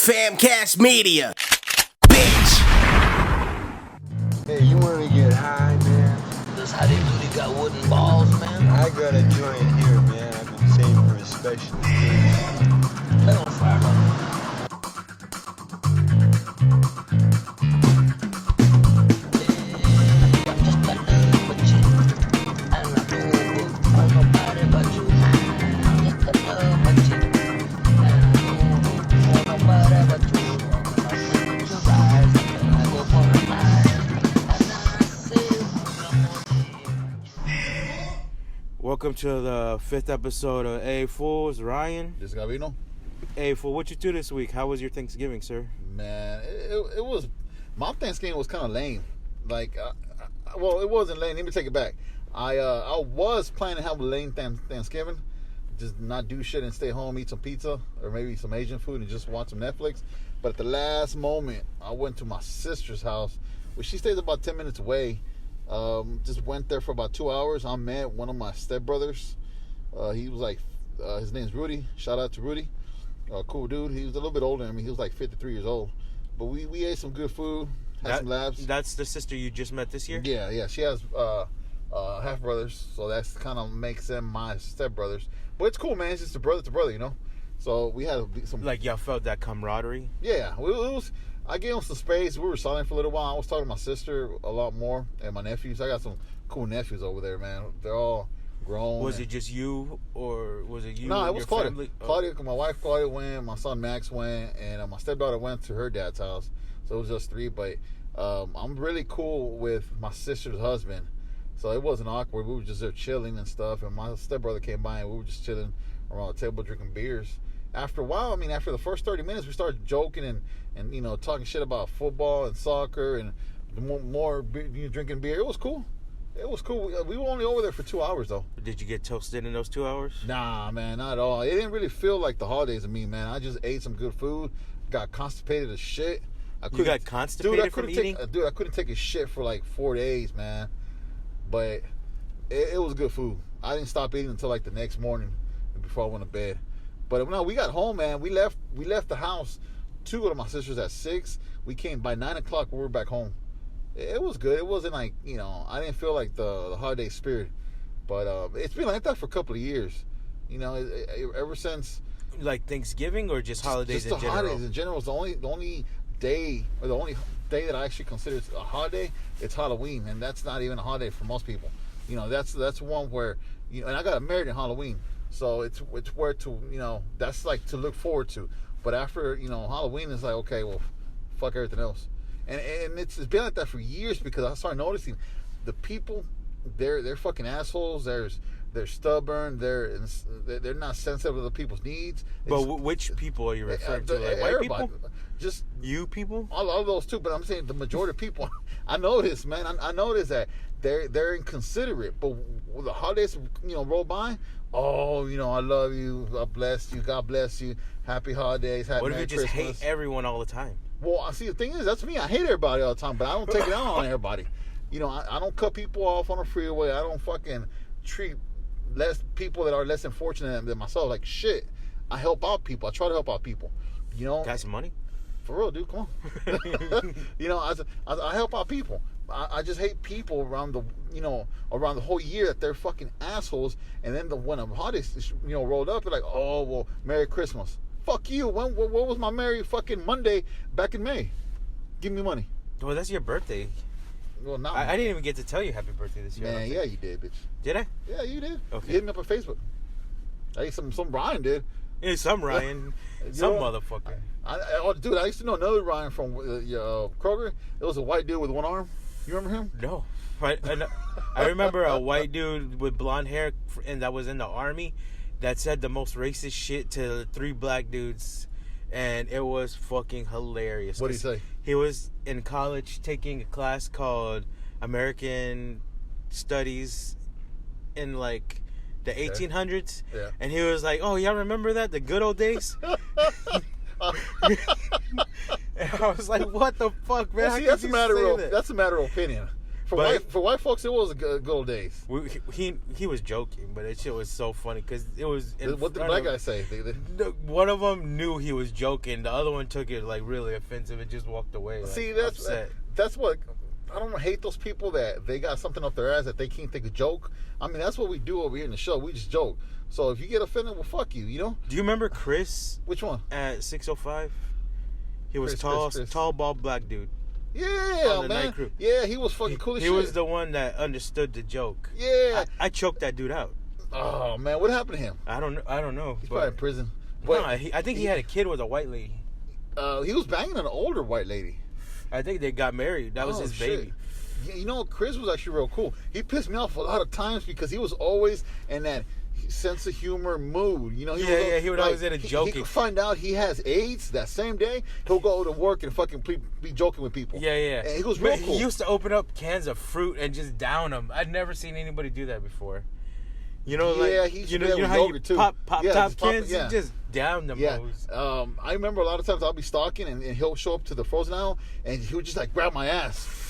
Famcast Media. Bitch. Hey, you wanna get high, man? That's how they do. They got wooden balls, man. I got a joint here, man. I've been saving for a special occasion. They on fire, man. Welcome to the 5th episode of A Fools. Ryan. This is Gabino. A Fool, what you do this week? How was your Thanksgiving, sir? Man, it was... My Thanksgiving was kind of lame. Like, well, it wasn't lame. Let me take it back. I was planning to have a lame Thanksgiving. Just not do shit and stay home, eat some pizza, or maybe some Asian food and just watch some Netflix. But at the last moment, I went to my sister's house, which she stays about 10 minutes away. Just went there for about 2 hours. I met one of my stepbrothers. He was like, his name's Rudy. Shout out to Rudy. Cool dude. He was a little bit older than me. He was like 53 years old. But we ate some good food. Had some laughs. That's the sister you just met this year? Yeah. She has half brothers, so that's kind of makes them my stepbrothers. But it's cool, man. It's just a brother to brother, you know. So we had some. Like y'all felt that camaraderie? Yeah, it was. I gave them some space. We were silent for a little while. I was talking to my sister a lot more and my nephews. I got some cool nephews over there, man. They're all grown. Was it just you, or was it you? No, and it was your Claudia. family? Claudia, my wife Claudia went, my son Max went, and my stepdaughter went to her dad's house. So it was just three. But I'm really cool with my sister's husband, so it wasn't awkward. We were just there chilling and stuff. And my stepbrother came by, and we were just chilling around the table drinking beers. After a while, after the first 30 minutes, we started joking and you know, talking shit about football and soccer and more drinking beer. It was cool. We were only over there for 2 hours, though. Did you get toasted in those 2 hours? Nah, man, not at all. It didn't really feel like the holidays to me, man. I just ate some good food, got constipated as shit. You got constipated from eating? I couldn't take a shit for like 4 days, man. But it was good food. I didn't stop eating until like the next morning before I went to bed. But no, we got home, man. We left the house to go to my sister's at 6. We came by 9 o'clock. We were back home. It was good. It wasn't like, you know, I didn't feel like the holiday spirit. But it's been like that for a couple of years. You know, ever since. Like Thanksgiving or just holidays in general? Just the holidays in general. It's the only day, or the only day that I actually consider a holiday. It's Halloween, and that's not even a holiday for most people. You know, that's one where, you know, and I got married in Halloween. So it's where to, you know, that's like to look forward to. But after, you know, Halloween is like, okay, well, fuck everything else. And it's been like that for years because I started noticing the people, they're fucking assholes. They're stubborn. They're not sensitive to the people's needs. But which people are you referring to? Like white people? Just you people? All of those too. But I'm saying the majority of people. I notice, man. I notice that they're inconsiderate. But when the holidays, you know, roll by. Oh, you know, I love you. God bless you. God bless you. Happy holidays. Happy What if Merry you just Christmas. hate everyone all the time? Well, I see. The thing is, that's me. I hate everybody all the time, but I don't take it out on everybody. You know, I don't cut people off on the freeway. I don't fucking treat less people that are less than fortunate than myself like shit. I help out people. I try to help out people. You know, got some money? For real, dude. Come on. You know, I help out people. I just hate people around the whole year that they're fucking assholes. And then when the holidays, you know, rolled up, they're like, oh, well, Merry Christmas. Fuck you. What was my Merry fucking Monday back in May? Give me money. Well, that's your birthday. Well, not I didn't even get to tell you happy birthday this year. Man, yeah, you did, bitch. Did I? Yeah, you did. Okay. You hit me up on Facebook. Hey, some Ryan did. Yeah, some Ryan. Some motherfucker. Dude, I used to know another Ryan from Kroger. It was a white dude with one arm. You remember him? No. I remember a white dude with blonde hair and that was in the army that said the most racist shit to 3 black dudes, and it was fucking hilarious. What did he say? He was in college taking a class called American Studies in like the 1800s. Yeah. And he was like, oh, y'all remember that? The good old days? And I was like, what the fuck, man? Well, see, that's a matter of opinion. For white folks, it was good old days. He was joking, but that shit was so funny because it was. What did the black guy say? One of them knew he was joking. The other one took it like really offensive and just walked away. Like, see, upset. that's what. I don't hate those people that they got something up their ass that they can't take a joke. I mean, that's what we do over here in the show. We just joke. So if you get offended, well, fuck you. You know. Do you remember Chris? Which one? At 605. He was Chris. tall, bald black dude. Yeah, on the man. night crew. Yeah, he was fucking cool as shit. He was the one that understood the joke. Yeah. I choked that dude out. Oh man, what happened to him? I don't know. He's probably in prison. But I think he had a kid with a white lady. He was banging an older white lady. I think they got married. That was his baby. Yeah, you know, Chris was actually real cool. He pissed me off a lot of times because he was always in that sense of humor mood. You know, he would always end up joking. He could find out he has AIDS that same day. He'll go to work and fucking be joking with people. Yeah. And he was real cool. He used to open up cans of fruit and just down them. I'd never seen anybody do that before. You know, you know how you pop top cans, you just down them. Yeah. I remember a lot of times I'll be stalking and he'll show up to the frozen aisle and he would just like grab my ass.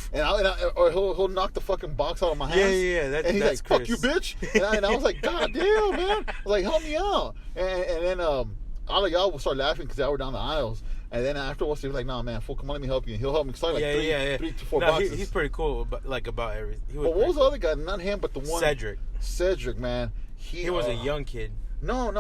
Or he'll knock the fucking box out of my hands. Yeah. And he's like, "Fuck Chris. you, bitch!" And I was like, "God damn, man!" I was like, "Help me out!" And then all of y'all will start laughing because y'all were down the aisles. And then afterwards, he was like, "Nah, man, fool, come on, let me help you." And he'll help me start like three to four boxes. He's pretty cool, about everything. But what was the other guy? Not him, but the one Cedric, man. He was a young kid. No.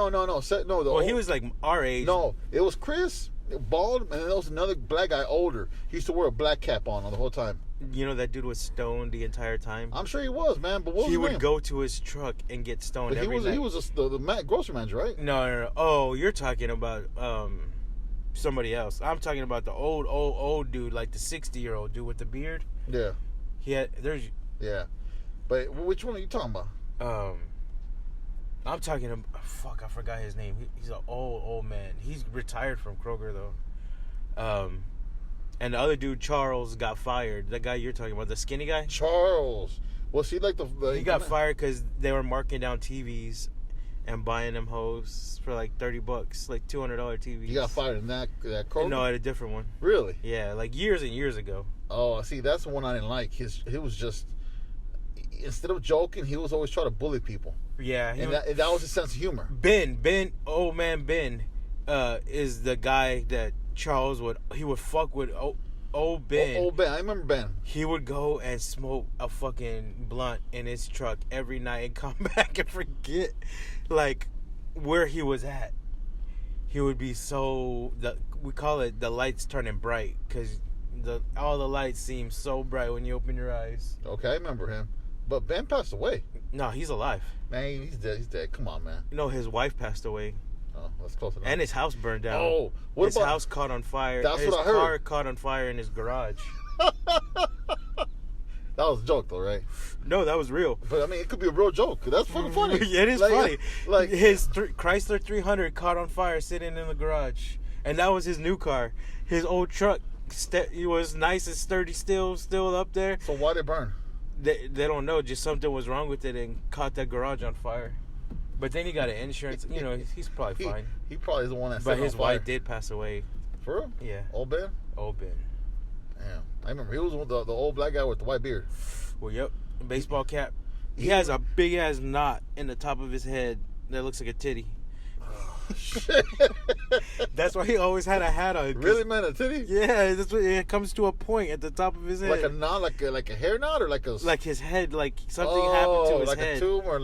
He was like our age. No, it was Chris, bald, and then there was another black guy older. He used to wear a black cap on the whole time. You know that dude was stoned the entire time. I'm sure he was, man. But what was he his would name? go to his truck and get stoned But every night. He was the grocery manager, right? No. Oh, you're talking about somebody else. I'm talking about the old dude, like the 60-year-old dude with the beard. Yeah. Yeah. But which one are you talking about? I'm talking about. Fuck, I forgot his name. He's an old man. He's retired from Kroger though. And the other dude, Charles, got fired. The guy you're talking about, the skinny guy? Charles. Was he like the he got fired because they were marking down TVs and buying them hoes for like $30, like $200 TVs. He got fired in that Kroger? No, at a different one. Really? Yeah, like years and years ago. Oh, see, that's the one I didn't like. He was just, instead of joking, he was always trying to bully people. Yeah. That was his sense of humor. Ben, old man Ben, is the guy that Charles would fuck with old Ben. Old Ben, I remember Ben. He would go and smoke a fucking blunt in his truck every night and come back and forget like where he was at. He would be we call it the lights turning bright because all the lights seem so bright when you open your eyes. Okay, I remember him. But Ben passed away. No, he's alive. Man, he's dead. He's dead. Come on, man. No, his wife passed away. Oh, that's close enough. And his house burned down. Oh, his house caught on fire. That's his what I heard. car caught on fire in his garage. That was a joke, though, right? No, that was real. But I mean, it could be a real joke. That's fucking funny. It is funny. Like his Chrysler 300 caught on fire sitting in the garage, and that was his new car. His old truck, he was nice and sturdy, still up there. So why did it burn? They don't know. Just something was wrong with it and caught that garage on fire. But then he got an insurance. You know, he's probably fine. He probably is the one that. But his wife did pass away. For real? Yeah. Old Ben. Old Ben. Damn. I remember he was the old black guy with the white beard. Well, yep. Baseball cap. He has a big ass knot in the top of his head that looks like a titty. Shit. That's why he always had a hat on. Really, man, a titty? Yeah, that's what, it comes to a point at the top of his head. Like a knot, like a hair knot, or like his head, like something happened to his like head. Like a tumor, or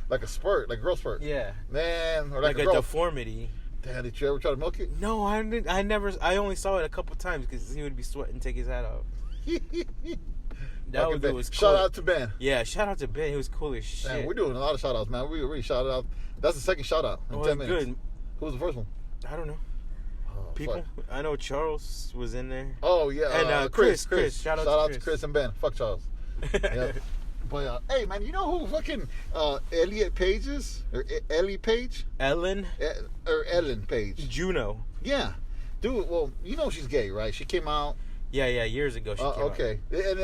like a spurt, like a growth spurt. Yeah, man, or like a deformity. Damn, did you ever try to milk it? No, I didn't. I only saw it a couple times because he would be sweating and take his hat off. That was cool. Shout out to Ben. Yeah, shout out to Ben. He was cool as shit. Man, we're doing a lot of shout outs, man. We really shouted out. That's the second shout out in 10 minutes. Good. Who was the first one? I don't know. People. Fuck. I know Charles was in there. Oh yeah, and Chris. Shout out to Chris and Ben. Fuck Charles. Yeah. But hey, man, you know who fucking Elliot Page is? Or Ellie Page? Ellen? Or Ellen Page? Juno. Yeah, dude. Well, you know she's gay, right? She came out. Yeah, years ago she came out. Okay, and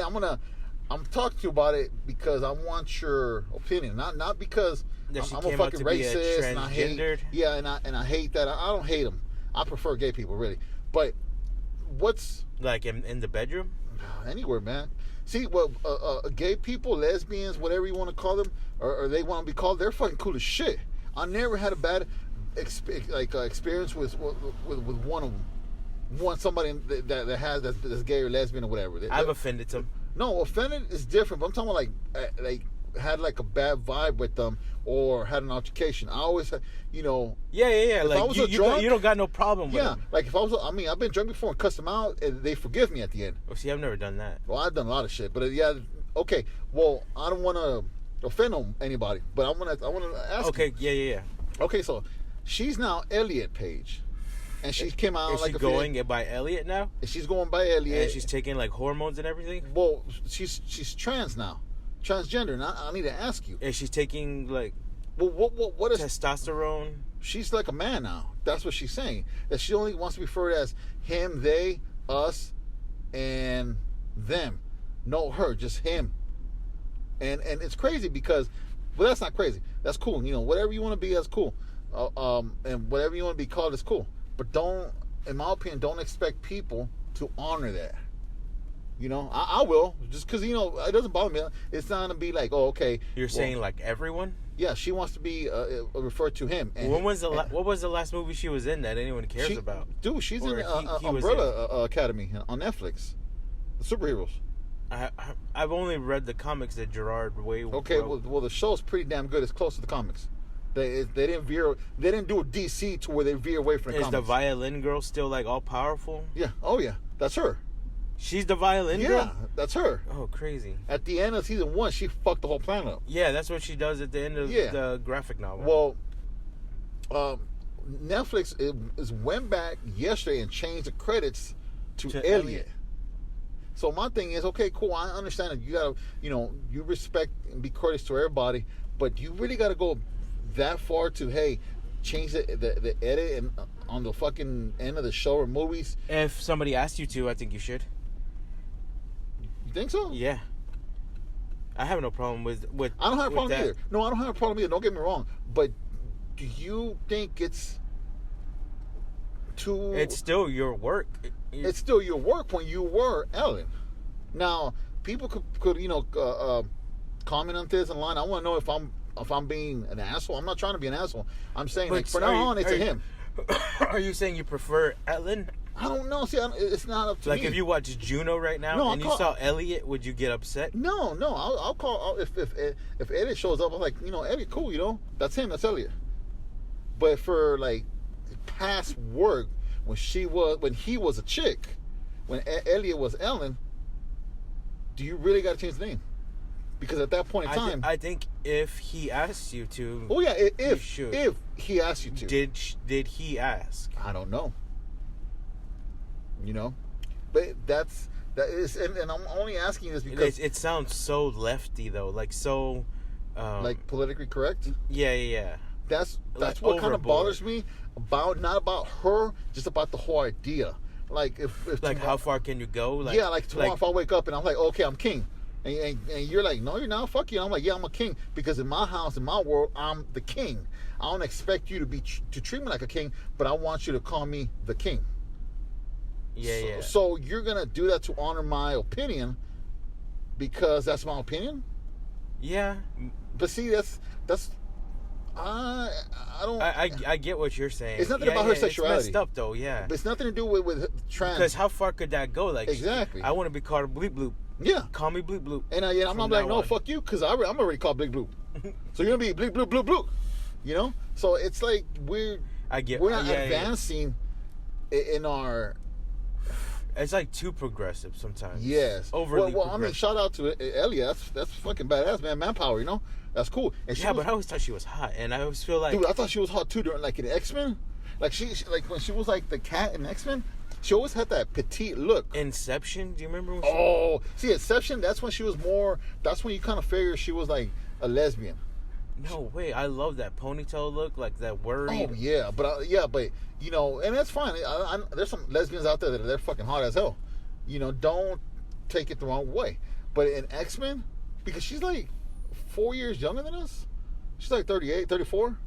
I'm talking to you about it because I want your opinion, not because I'm a fucking racist and I hate. Yeah, and I hate that. I don't hate them. I prefer gay people, really. But what's like in the bedroom? Anywhere, man. See, well, gay people, lesbians, whatever you want to call them, or they want to be called, they're fucking cool as shit. I never had a bad experience with one of them. Somebody that has that's gay or lesbian or whatever. I've offended them. No, offended is different. But I'm talking about like had like a bad vibe with them or had an altercation. I always, Yeah. If Like I was you, a drunk, you don't got no problem with them. like if I was, I've been drunk before and cussed them out, and they forgive me at the end. Oh, see, I've never done that. Well, I've done a lot of shit, but okay. Well, I don't want to offend anybody, but I want to ask. Okay, you. yeah. Okay, so she's now Elliot Page, and she came out Is like she going by Elliot now? And she's going by Elliot, And she's taking like hormones and everything. Well, she's trans now, transgender. And I need to ask you, And she's taking like well, what is testosterone? She's like a man now. That's what she's saying. That she only wants to be referred as him, they, us, and them. No, her, just him. And it's crazy because, well, that's not crazy. That's cool. Whatever you want to be, that's cool. And whatever you want to be called is cool. But don't, in my opinion, don't expect people to honor that. I will, just because, it doesn't bother me. It's not going to be like, oh, okay. You're saying like everyone? Yeah, she wants to be referred to him. And what was the last movie she was in that anyone cares about? Dude, she's Or in he was Umbrella Academy on Netflix. The superheroes. I've only read the comics that Gerard Way wrote. Okay, well, the show's pretty damn good. It's close to the comics. They didn't veer. They didn't do a DC to where they veer away from the comics. Is the violin girl still like all powerful? Yeah. Oh yeah, that's her. She's the violin girl? Yeah, that's her. Oh, crazy. At the end of season 1, she fucked the whole planet up. Yeah, that's what she does at the end of the graphic novel. Well, Netflix went back yesterday and changed the credits to Elliot. So my thing is, okay, cool. I understand that you gotta, you respect and be courteous to everybody, but you really gotta go that far to, hey, change the edit and on the fucking end of the show or movies. If somebody asked you to, I think you should. You think so? Yeah. I have no problem with I don't have a problem that. either. No, I don't have a problem either. Don't get me wrong. But do you think it's too... It's still your work. It's still your work when you were Ellen. Now, people could comment on this online. I want to know if I'm being an asshole. I'm not trying to be an asshole. I'm saying, But like, from now on, it's a him. Are you saying you prefer Ellen? I don't know. See, it's not up to me. Like, if you watch Juno right now and you saw Elliot, would you get upset? No. I'll call... If Elliot shows up, I'm like, Elliot, cool, That's him. That's Elliot. But for, like, past work, when he was a chick, when Elliot was Ellen, do you really got to change the name? Because at that point in time, I think if he asked you to, oh yeah, if he asked you to, did he ask? I don't know. But that is, and I'm only asking this because it sounds so lefty though, like so, like politically correct. Yeah. That's like what kind of overboard. bothers me not about her, just about the whole idea. Like if like tomorrow, how far can you go? Like, yeah, like tomorrow if I wake up and I'm like, okay, I'm king. And you're like, no, you're not. Fuck you. And I'm like, yeah, I'm a king because in my house, in my world, I'm the king. I don't expect you to treat me like a king, but I want you to call me the king. Yeah. So you're gonna do that to honor my opinion because that's my opinion. Yeah. But see, that's I don't. I get what you're saying. It's nothing about her sexuality. It's messed up though. Yeah. But it's nothing to do with trans. Because how far could that go? Like exactly. I want to be called Bleep Bloop. Yeah. Call me Bleep Bloop. And I'm not like, no, fuck you, because I'm already called Bleep Bloop. So you're going to be Bleep Bloop Bloop Bloop. So it's like we're not advancing in our... It's like too progressive sometimes. Yes. Overly well, I mean, shout out to Elliot. That's fucking badass, man. Manpower, That's cool. And but I always thought she was hot. And I always feel like... Dude, I thought she was hot too during, like, in X-Men. Like, she when she was, like, the cat in X-Men... She always had that petite look. Inception? Do you remember? See, Inception, that's when she was more... That's when you kind of figure she was, like, a lesbian. No way. I love that ponytail look, like that worried. Oh, yeah. But, and that's fine. There's some lesbians out there that they're fucking hot as hell. Don't take it the wrong way. But in X-Men, because she's, like, 4 years younger than us. She's, like, 38, 34.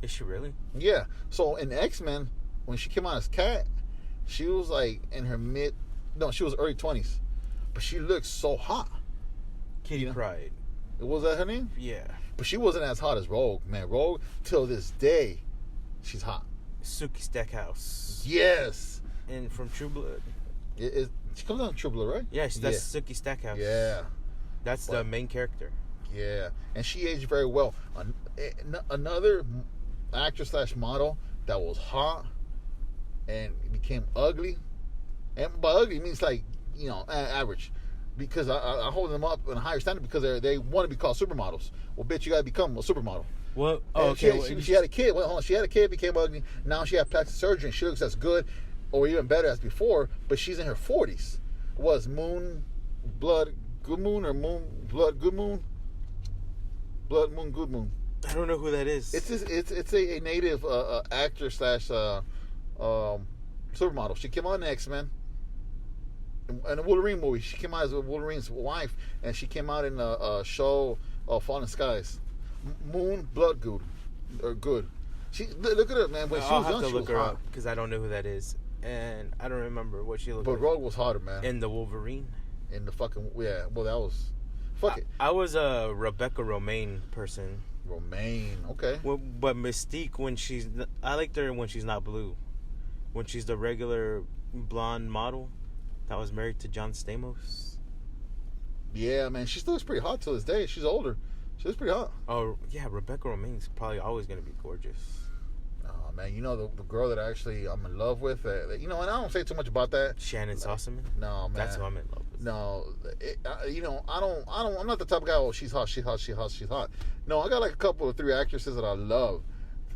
Is she really? Yeah. So, in X-Men, when she came out as Cat... She was like in her she was early 20s. but she looked so hot. Kitty You know? Pryde. Was that her name? Yeah. But she wasn't as hot as Rogue, man. Rogue, till this day, she's hot. Suki Stackhouse. Yes. And from True Blood. She comes on True Blood, right? Yes, that's Suki Stackhouse. Yeah. That's the main character. Yeah. And she aged very well. Another actor / model that was hot and became ugly. And by ugly means like, average. Because I hold them up in a higher standard because they want to be called supermodels. Well, bitch, you got to become a supermodel. What? Oh, okay. She had a kid. Well, hold on. She had a kid, became ugly. Now she had plastic surgery, and she looks as good or even better as before. But she's in her 40s. Was Moon Blood Good Moon or Moon Blood Good Moon? Blood Moon Good Moon. I don't know who that is. It's a native actor / supermodel. She came on X-Men. In a Wolverine movie, she came out as Wolverine's wife, and she came out in a show, Fallen Skies. Moon Blood Good, or Good. She look at her, man. When she I'll was have young, to she look was her hot. up because I don't know who that is, and I don't remember what she looked But like. Rogue was hotter, man. In the Wolverine. In the fucking Well, that was it. I was a Rebecca Romaine person. Romaine, okay. Well, but Mystique I liked her when she's not blue. When she's the regular blonde model that was married to John Stamos. Yeah, man, she still looks pretty hot to this day. She's older. She looks pretty hot. Oh yeah, Rebecca Romaine's probably always gonna be gorgeous. Oh man, the girl that I'm in love with. And I don't say too much about that. Shannon Sossaman. No, man, that's who I'm in love with. No, I'm not the type of guy. Oh, she's hot. No, I got like a couple of 3 actresses that I love.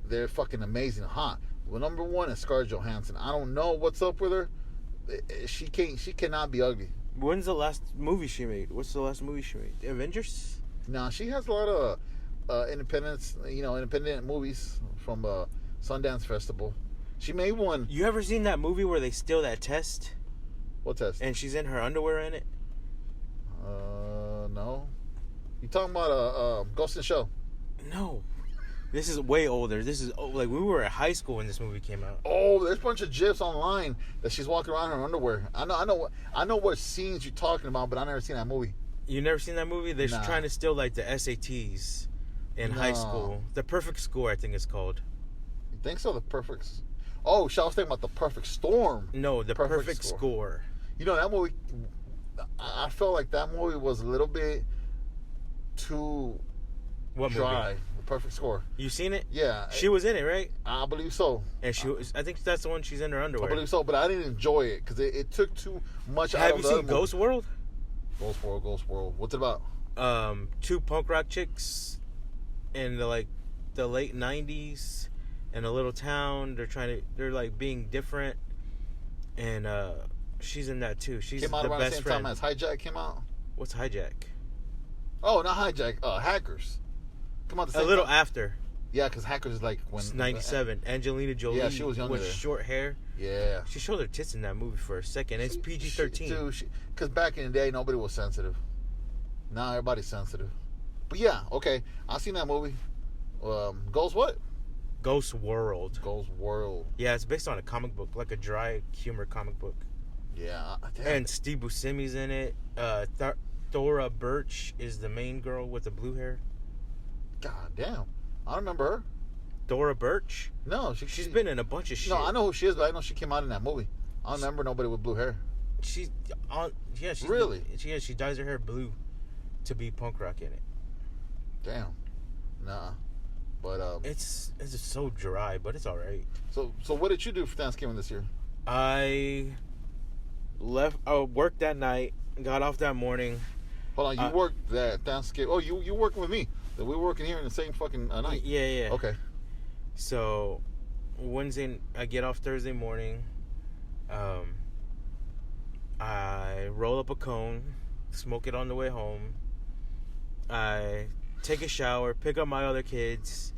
They're fucking amazing, hot. Well, number 1 is Scarlett Johansson. I don't know what's up with her. She cannot be ugly. When's the last movie she made? What's the last movie she made? The Avengers? No, she has a lot of independent movies from Sundance Festival. She made one. You ever seen that movie where they steal that test? What test? And she's in her underwear in it? No. You talking about Ghost in the Shell? No. This is way older. This is like we were in high school when this movie came out. Oh, there's a bunch of gifs online that she's walking around in her underwear. I know what scenes you're talking about, but I never seen that movie. You never seen that movie? They're trying to steal like the SATs in high school. The Perfect Score, I think it's called. You think so? The Perfect. Oh, I was thinking about the Perfect Storm. No, the Perfect Score. That movie. I felt like that movie was a little bit too dry. Movie? The Perfect Score. You seen it? Yeah. She was in it, right? I believe so. And I think that's the one she's in her underwear. I believe so, but I didn't enjoy it because it took too much out of the Have you seen Ghost World? Ghost World. What's it about? 2 punk rock chicks in the late 90s in a little town. They're like being different, and she's in that too. She's came out the around best the same friend. time as Hijack came out. What's Hijack? Oh, not Hijack. Hackers. Come out the same A little time. after. Yeah, because Hackers is like when It's 97. Angelina Jolie. Yeah, she was younger with there. short hair. Yeah. She showed her tits in that movie for a second. It's PG-13. Because back in the day, nobody was sensitive. Now everybody's sensitive. But yeah, okay. I've seen that movie. Ghost what? Ghost World. Ghost World. Yeah, it's based on a comic book, like a dry humor comic book. Yeah. And Steve Buscemi's in it. Thora Birch is the main girl with the blue hair. God damn. I don't remember her. Thora Birch? No, she's been in a bunch of shit. No, I know who she is, but I know she came out in that movie. I don't remember nobody with blue hair. She's on. Yeah, she's really. She dyes her hair blue to be punk rock in it. Damn. Nah. But it's just so dry, but it's all right. So what did you do for Thanksgiving this year? I worked that night, got off that morning. Hold on, you worked that Thanksgiving. Oh, you working with me? We were working here in the same fucking night. Yeah. Okay. So Wednesday, I get off Thursday morning. I roll up a cone, smoke it on the way home. I take a shower, pick up my other kids,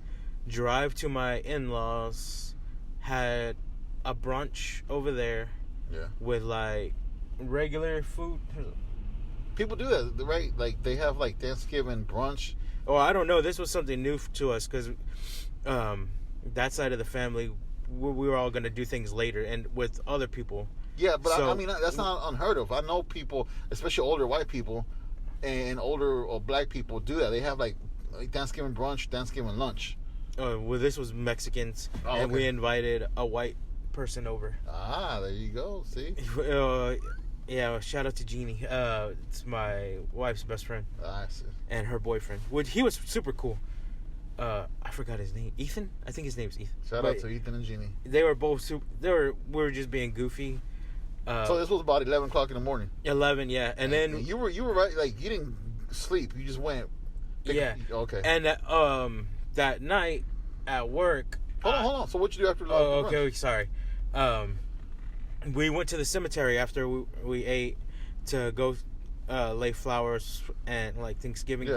drive to my in-laws, had a brunch over there. Yeah. With like regular food. People do that, right? Like they have like Thanksgiving brunch. Oh, I don't know. This was something new to us because that side of the family, we were all going to do things later. And with other people, Yeah, but So- I mean that's not unheard of. I know people, especially older white people and older or black people, do that. They have like Thanksgiving brunch, Thanksgiving lunch. Well, this was Mexicans, Oh, and okay. we invited a white person over. Ah, there you go. See, Yeah, shout out to Jeannie. It's my wife's best friend I see. and her boyfriend. He was super cool. I forgot his name. Ethan? I think his name's Ethan. Shout out to Ethan and Jeannie. They were both super. We were just being goofy. So this was about 11 o'clock in the morning. 11, yeah, and then you were right. Like you didn't sleep. You just went. yeah, Okay. and that night at work. Hold on. So what you do after? Oh, lunch? okay. Sorry. We went to the cemetery after we ate to go lay flowers and like Thanksgiving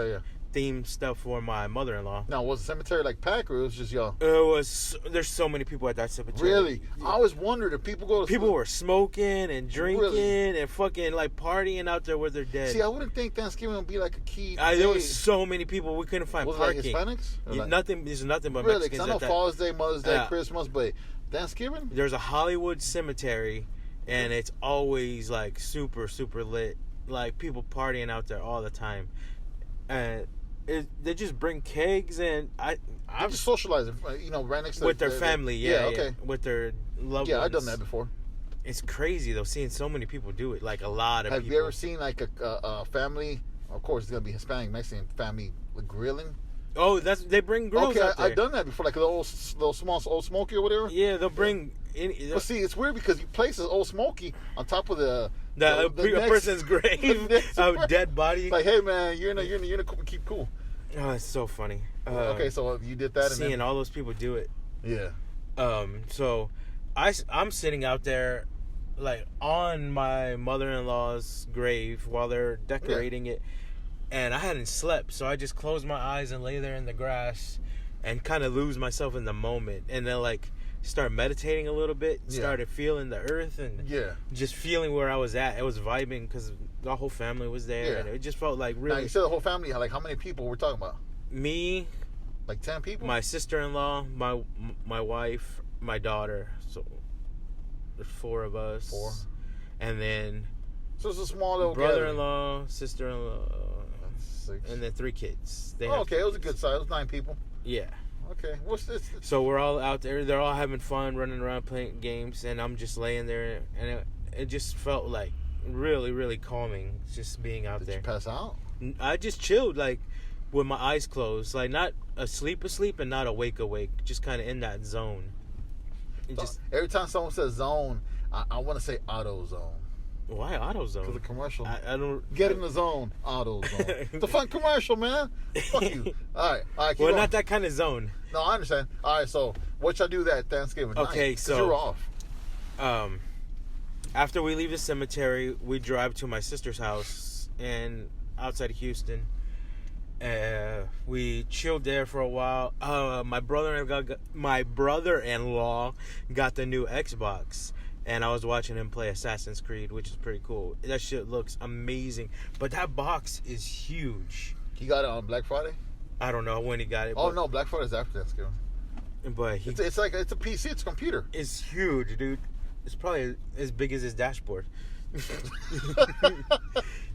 themed stuff for my mother-in-law. Now, was the cemetery like packed or it was just y'all? There's so many people at that cemetery. Really? I always wondered if people go to People were smoking and drinking Really? and fucking like partying out there with their dead. See, I wouldn't think Thanksgiving would be like a key. There day. was so many people we couldn't find Was it parking. like Hispanics? Or like- Nothing. There's nothing but Really? Mexicans. Because I know at that. Father's Day, Mother's Day, Yeah. Christmas, but Thanksgiving? There's a Hollywood cemetery, and it's always like super super lit. Like people partying out there all the time, and they just bring kegs and I'm I'm just socializing, right next to with their family. Yeah, okay. with their loved Yeah, ones. I've done that before. It's crazy though, seeing so many people do it. Like a lot of Have people. you ever seen like a family? Of course, it's gonna be Hispanic, Mexican family with grilling. Oh, they bring grills Okay, out there. I've done that before, like a little small Old Smoky or whatever. Yeah, they'll bring. But see, it's weird because you place this Old Smoky on top of the a next- person's grave, the next a person. dead body. Like, hey man, you're gonna keep cool. Oh, it's so funny. Okay, so you did that, and Seeing then, all those people do it. yeah. So I'm sitting out there, like on my mother-in-law's grave while they're decorating it, and I hadn't slept, so I just closed my eyes and lay there in the grass, and kind of lose myself in the moment, and then like start meditating a little bit. Yeah. Started feeling the earth and Yeah. just feeling where I was at. It was vibing because the whole family was there, Yeah. and it just felt like Now really you said the whole family. Like, how many people we're talking about? me, Like 10 people. my sister-in-law, my wife, my daughter. So there's 4 of us. 4. And then So it's a small little gathering. brother-in-law, sister-in-law, That's 6. and then 3 kids. They Oh, have okay, it was a 3 good kids. size. It was 9 people. Yeah. Okay, what's this? So we're all out there. They're all having fun, running around playing games, and I'm just laying there, and it just felt like really, really calming, just being out Did there. you pass out? I just chilled, like with my eyes closed, like not asleep, and not awake, just kind of in that zone. It just Every time someone says zone, I want to say auto zone. why auto zone? Because the commercial. I don't Get in the zone, auto zone. It's a fun commercial, man. Fuck you. All right, keep Well, going. not that kind of zone. No, I understand. All right, so what y'all do that Thanksgiving night? Okay, 'Cause so- you're off. After we leave the cemetery, we drive to my sister's house and outside of Houston. We chilled there for a while. My brother-in-law got the new Xbox, and I was watching him play Assassin's Creed, which is pretty cool. That shit looks amazing, but that box is huge. He got it on Black Friday? I don't know when he got it. Oh, no, Black Friday's after Thanksgiving. But he It's like, it's a PC, it's a computer. is huge, dude. It's probably as big as his dashboard.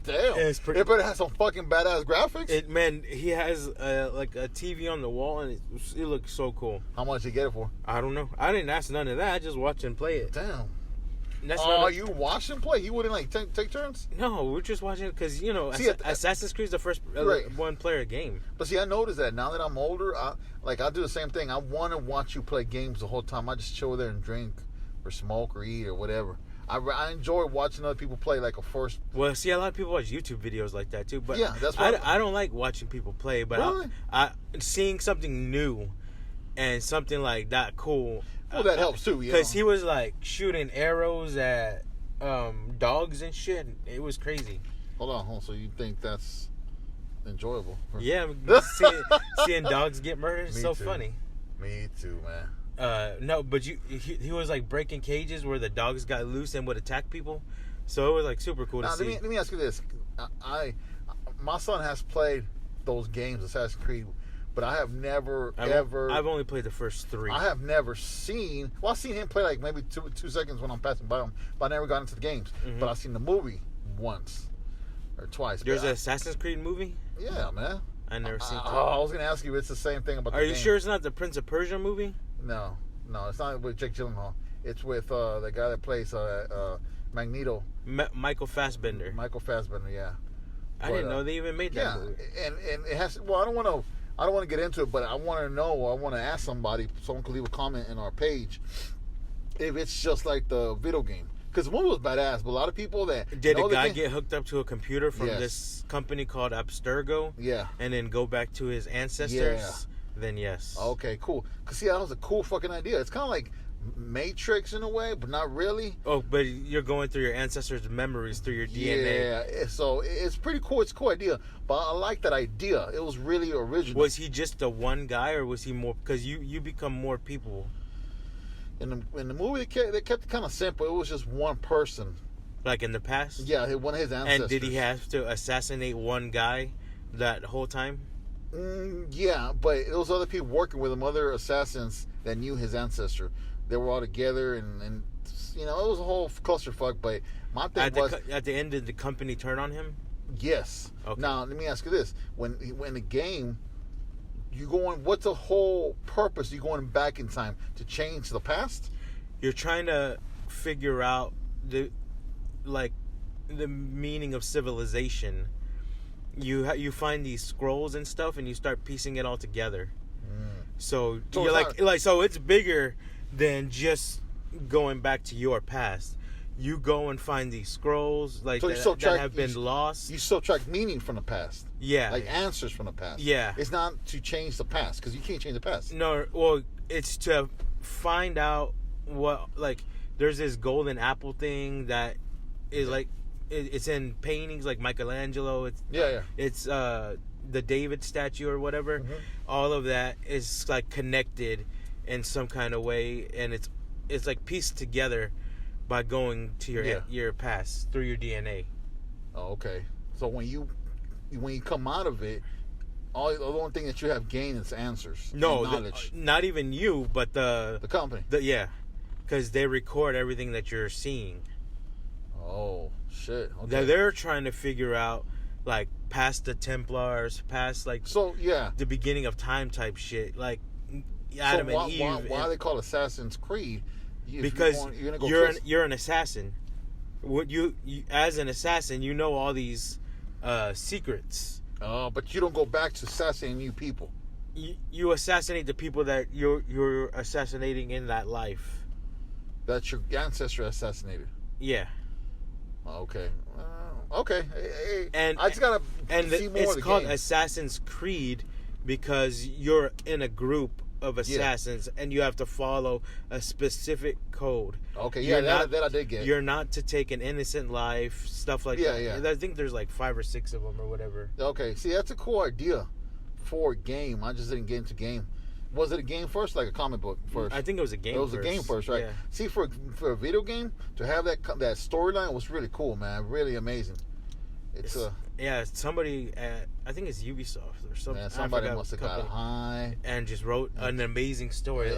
Damn. It's pretty- It better have some fucking badass graphics. He has like a TV on the wall, and it looks so cool. How much you get it for? I don't know. I didn't ask none of that. I just watched him play it. Damn. And that's Oh, not you watched him play? You wouldn't like take turns? No, we're just watching it because See, Assassin's Creed is the first Right. one-player game. But see, I noticed that now that I'm older, I do the same thing. I want to watch you play games the whole time. I just chill there and drink or smoke or eat or whatever. I enjoy watching other people play like a first. Well, see, a lot of people watch YouTube videos like that too. But Yeah, that's what I don't like watching people play. But Really? I seeing something new and something like that cool. Well, that helps too. Because he was like shooting arrows at dogs and shit. It was crazy. Hold on. So you think that's enjoyable? Yeah, seeing dogs get murdered is Me so too. funny. Me too, man. No, but he was like breaking cages where the dogs got loose and would attack people. So it was like super cool to Now, see. let me ask you this. My son has played those games, Assassin's Creed, but I have never I've only played the first 3. I have never seen. Well, I've seen him play like maybe two seconds when I'm passing by him, but I never got into the games. Mm-hmm. But I've seen the movie once or twice. There's an Assassin's Creed movie? Yeah, man. I never seen it. I was gonna ask you. It's the same thing about. Are you sure it's not the Prince of Persia movie? No, it's not with Jake Gyllenhaal. It's with the guy that plays Magneto. Michael Fassbender. Michael Fassbender, yeah. I didn't know they even made that movie. And it has. Well, I don't want to get into it, but I want to know. I want to ask somebody. Someone could leave a comment in our page if it's just like the video game. Because the movie was badass, but a lot of people that did a guy get hooked up to a computer from Yes. this company called Abstergo? Yeah. And then go back to his ancestors? Yeah. Then yes. Okay, cool. Because see, that was a cool fucking idea. It's kind of like Matrix in a way, but not really. Oh, but you're going through your ancestors' memories through your DNA. Yeah, so it's pretty cool. It's a cool idea, but I like that idea. It was really original. Was he just the one guy, or was he more? Because you become more people. In the movie, they kept it kind of simple. It was just one person. Like in the past? Yeah, one of his ancestors. And did he have to assassinate one guy that whole time? Yeah, but there was other people working with him, other assassins that knew his ancestor. They were all together, and you know, it was a whole clusterfuck. But my thing At the end, did the company turn on him? Yes. Okay. Now, let me ask you this. When the game, you going, what's the whole purpose? You going back in time to change the past? You're trying to figure out the meaning of civilization. You find these scrolls and stuff, and you start piecing it all together. So you're so it's bigger than just going back to your past. You go and find these scrolls that have been lost. You still track meaning from the past. Yeah. Like answers from the past. Yeah. It's not to change the past, because you can't change the past. No, well, it's to find out what, like, there's this golden apple thing that is like, it's in paintings like Michelangelo. It's the David statue or whatever. Mm-hmm. All of that is like connected in some kind of way, and it's like pieced together by going to your past through your DNA. Oh, okay. So when you come out of it, the only thing that you have gained is answers. No, knowledge. Not even you, but the company. Because they record everything that you're seeing. Oh shit! Okay. They're trying to figure out, like, past the Templars, past the beginning of time type shit, like Adam and Eve. Why they call Assassin's Creed? Because you're an assassin. What you as an assassin, you know all these secrets. But you don't go back to assassinating new people. You assassinate the people that you're assassinating in that life. That your ancestor assassinated. Yeah. Okay. Okay. And I just gotta see more. It's of the called game. Assassin's Creed because you're in a group of assassins and you have to follow a specific code. Okay, that I did get. You're not to take an innocent life, stuff like that. Yeah. I think there's like 5 or 6 of them or whatever. Okay, see, that's a cool idea for a game. I just didn't get into game. Was it a game first, like a comic book first? I think it was a game. It was a game first, right? Yeah. See, for a video game to have that storyline was really cool, man. Really amazing. It's somebody at, I think it's Ubisoft or something. Man, somebody must have got high and just wrote an amazing story.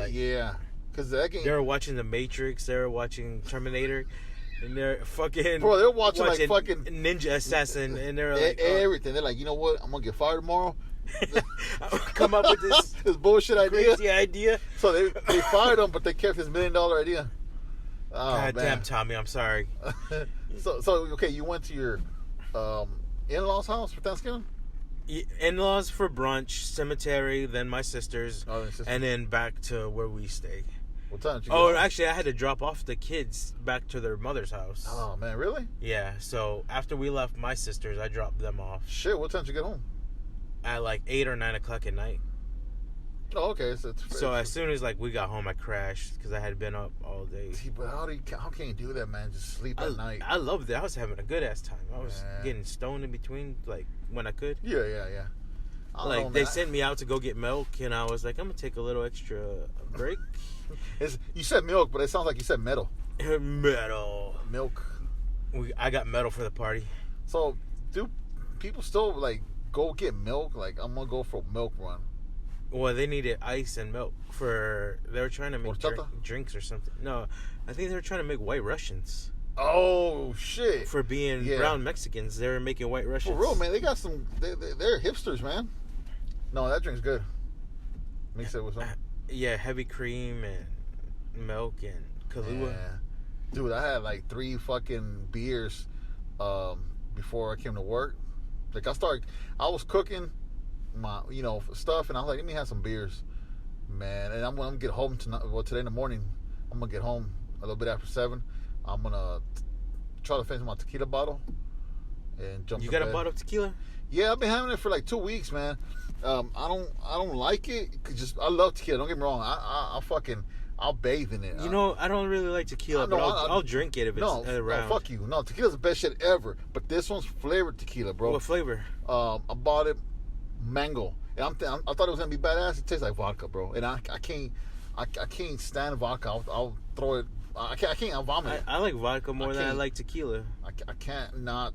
Because that game, they were watching The Matrix, they were watching Terminator, and they're fucking they're watching like fucking Ninja Assassin, and they're like everything. They're like, you know what? I'm gonna get fired tomorrow. Come up with this bullshit crazy idea. So they fired him, but they kept his $1 million idea. Oh, God damn, Tommy, I'm sorry. So okay, you went to your in-laws' house for Thanksgiving? In-laws for brunch, cemetery, then my sister's, sister. And then back to where we stay. What time did you go? Actually, I had to drop off the kids back to their mother's house. Oh, man, really? Yeah, so after we left my sister's, I dropped them off. Shit, what time did you get home? At like 8 or 9 o'clock at night. Oh, okay. So as soon as we got home, I crashed because I had been up all day. See, but how can you do that, man? Just sleep at night. I loved it. I was having a good ass time. I was getting stoned in between, when I could. Yeah. They sent me out to go get milk, and I was like, I'm gonna take a little extra break. You said milk, but it sounds like you said metal. Metal. Milk. I got metal for the party. So, do people still go get milk? Like, I'm gonna go for a milk run. Well, they needed ice and milk for. They were trying to make Horchata? drinks or something. No, I think they were trying to make White Russians. Oh shit! For being brown Mexicans, they were making White Russians. For real, man. They got some. They're hipsters, man. No, that drink's good. Mix it with some. Yeah, heavy cream and milk and Kahlua. Yeah. Dude, I had like 3 fucking beers before I came to work. Like I was cooking my stuff, and I was like, let me have some beers, man. And I'm gonna get home tonight. Well, today in the morning, I'm gonna get home a little bit after 7. I'm gonna try to finish my tequila bottle and jump. You got a bottle of tequila? Yeah, I've been having it for like 2 weeks, man. I don't like it. I love tequila. Don't get me wrong. I'll bathe in it. You know, I don't really like tequila, but I'll drink it if it's around. No, fuck you. No, tequila's the best shit ever. But this one's flavored tequila, bro. What flavor? I bought it mango, and I thought it was gonna be badass. It tastes like vodka, bro. And I can't stand vodka. I'll throw it. I can't. I'll vomit it. I like vodka more than I like tequila. I can't not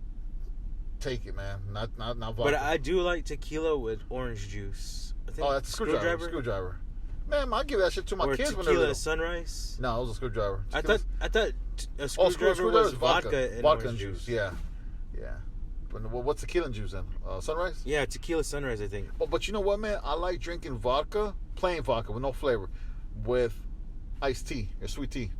take it, man. Not vodka. But I do like tequila with orange juice. I think that's a screwdriver. Man, I give that shit to my kids when they're tequila little. Sunrise. No, it was a screwdriver. I thought a screwdriver was vodka and juice. Yeah. But what's tequila and juice then? Sunrise? Yeah, tequila Sunrise, I think. But you know what, man? I like drinking vodka, plain vodka with no flavor, with iced tea or sweet tea.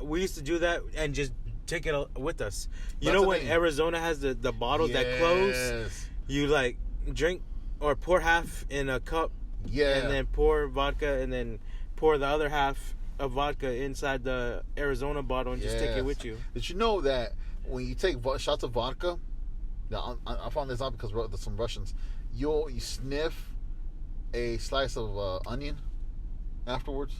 We used to do that and just take it with us. You That's know when Arizona has the bottles that close? You like drink or pour half in a cup. Yeah. And then pour vodka and then pour the other half of vodka inside the Arizona bottle and just take it with you. Did you know that when you take shots of vodka, now I found this out because there's some Russians, you sniff a slice of onion afterwards.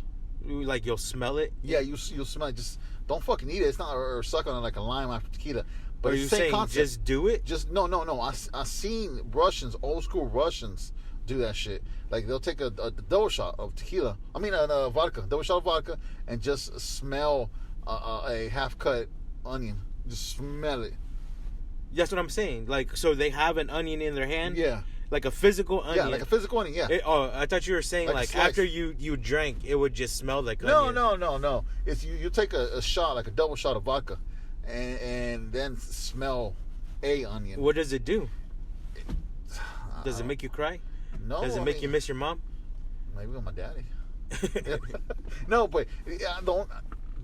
Like you'll smell it? Yeah, you'll smell it. Just don't fucking eat it. It's not or suck on it like a lime after tequila. But are you saying concept. Just do it? Just no. I seen Russians, old school Russians, do that shit. Like they'll take a double shot of tequila. I mean vodka, double shot of vodka, and just smell a half cut onion. Just smell it. That's what I'm saying. Like so, they have an onion in their hand. Yeah. Like a physical onion. Yeah, like a physical onion. Yeah. I thought you were saying like after you drank, it would just smell like onion. No. It's you take a shot, like a double shot of vodka, and then smell a onion. What does it do? Does it make you cry? No. Does it make you miss your mom? Maybe with my daddy. No, but I don't.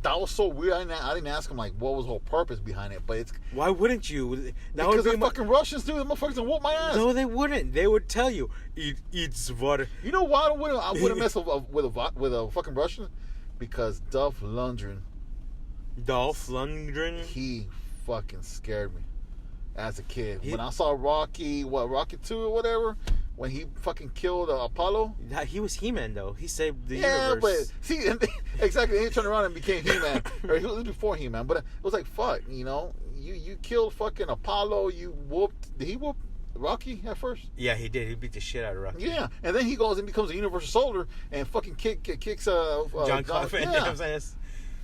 That was so weird. I didn't ask him like what was the whole purpose behind it. But it's why wouldn't you? Because they're fucking Russians, dude. The motherfuckers will whoop my ass. No, they wouldn't. They would tell you eat water. You know why I wouldn't mess with a fucking Russian? Because Dolph Lundgren. He fucking scared me as a kid. When I saw Rocky 2 or whatever, when he fucking killed Apollo. He was He-Man though. He saved the universe. Yeah, but see, exactly. He turned around and became He-Man. Or he was before He-Man, but it was like fuck. You killed fucking Apollo. You whooped. Did he whoop Rocky at first? Yeah, he did. He beat the shit out of Rocky. Yeah, and then he goes and becomes a Universal Soldier and fucking kicks John Coffin. Yeah. You know what I'm saying?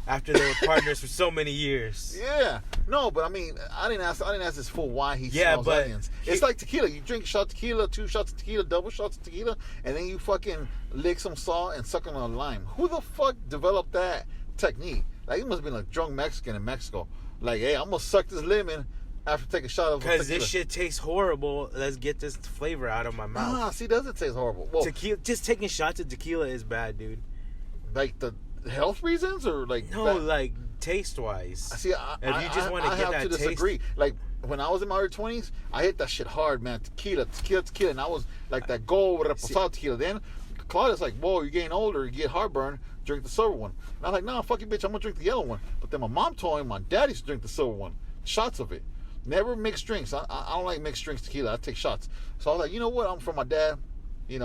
After they were partners for so many years. Yeah. No, but I mean, I didn't ask this fool why he smells onions. It's like tequila. You drink a shot of tequila, 2 shots of tequila, double shots of tequila, and then you fucking lick some salt and suck on a lime. Who the fuck developed that technique? Like, it must have been a drunk Mexican in Mexico. Like, hey, I'm going to suck this lemon after taking a shot of tequila. Because this shit tastes horrible. Let's get this flavor out of my mouth. Ah, see, doesn't taste horrible. Well, tequila, just taking shots of tequila is bad, dude. Like the health reasons or like like taste wise. See, if you just want to get that disagree. Like when I was in my early 20s, I hit that shit hard, man. Tequila, and I was like that gold reposado tequila. Then Claudia's like, whoa, you're getting older, you get heartburn, drink the silver one. And I'm like, nah, fuck you, bitch, I'm gonna drink the yellow one. But then my mom told me my dad used to drink the silver one, shots of it. Never mixed drinks. I don't like mixed drinks tequila. I take shots. So I was like, you know what? I'm from my dad. He's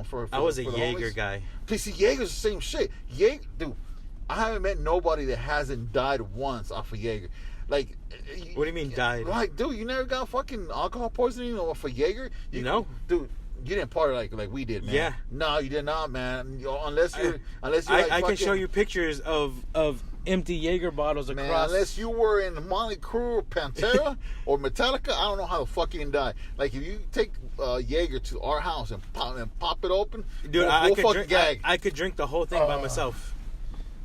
for I was a Jaeger guy. Please see, Jaeger's the same shit. Jaeger, dude, I haven't met nobody that hasn't died once off of Jaeger. Like, what do you mean died? Like, dude, you never got fucking alcohol poisoning off of Jaeger? Dude, you didn't party like we did, man. Yeah. No, you did not, man. Unless you're I can show you pictures of empty Jaeger bottles Man, across. unless you were in Motley Crue, Pantera, or Metallica, I don't know how the fuck you can die. Like, if you take Jaeger to our house and pop it open, Dude, we'll could fucking drink, gag. I could drink the whole thing by myself.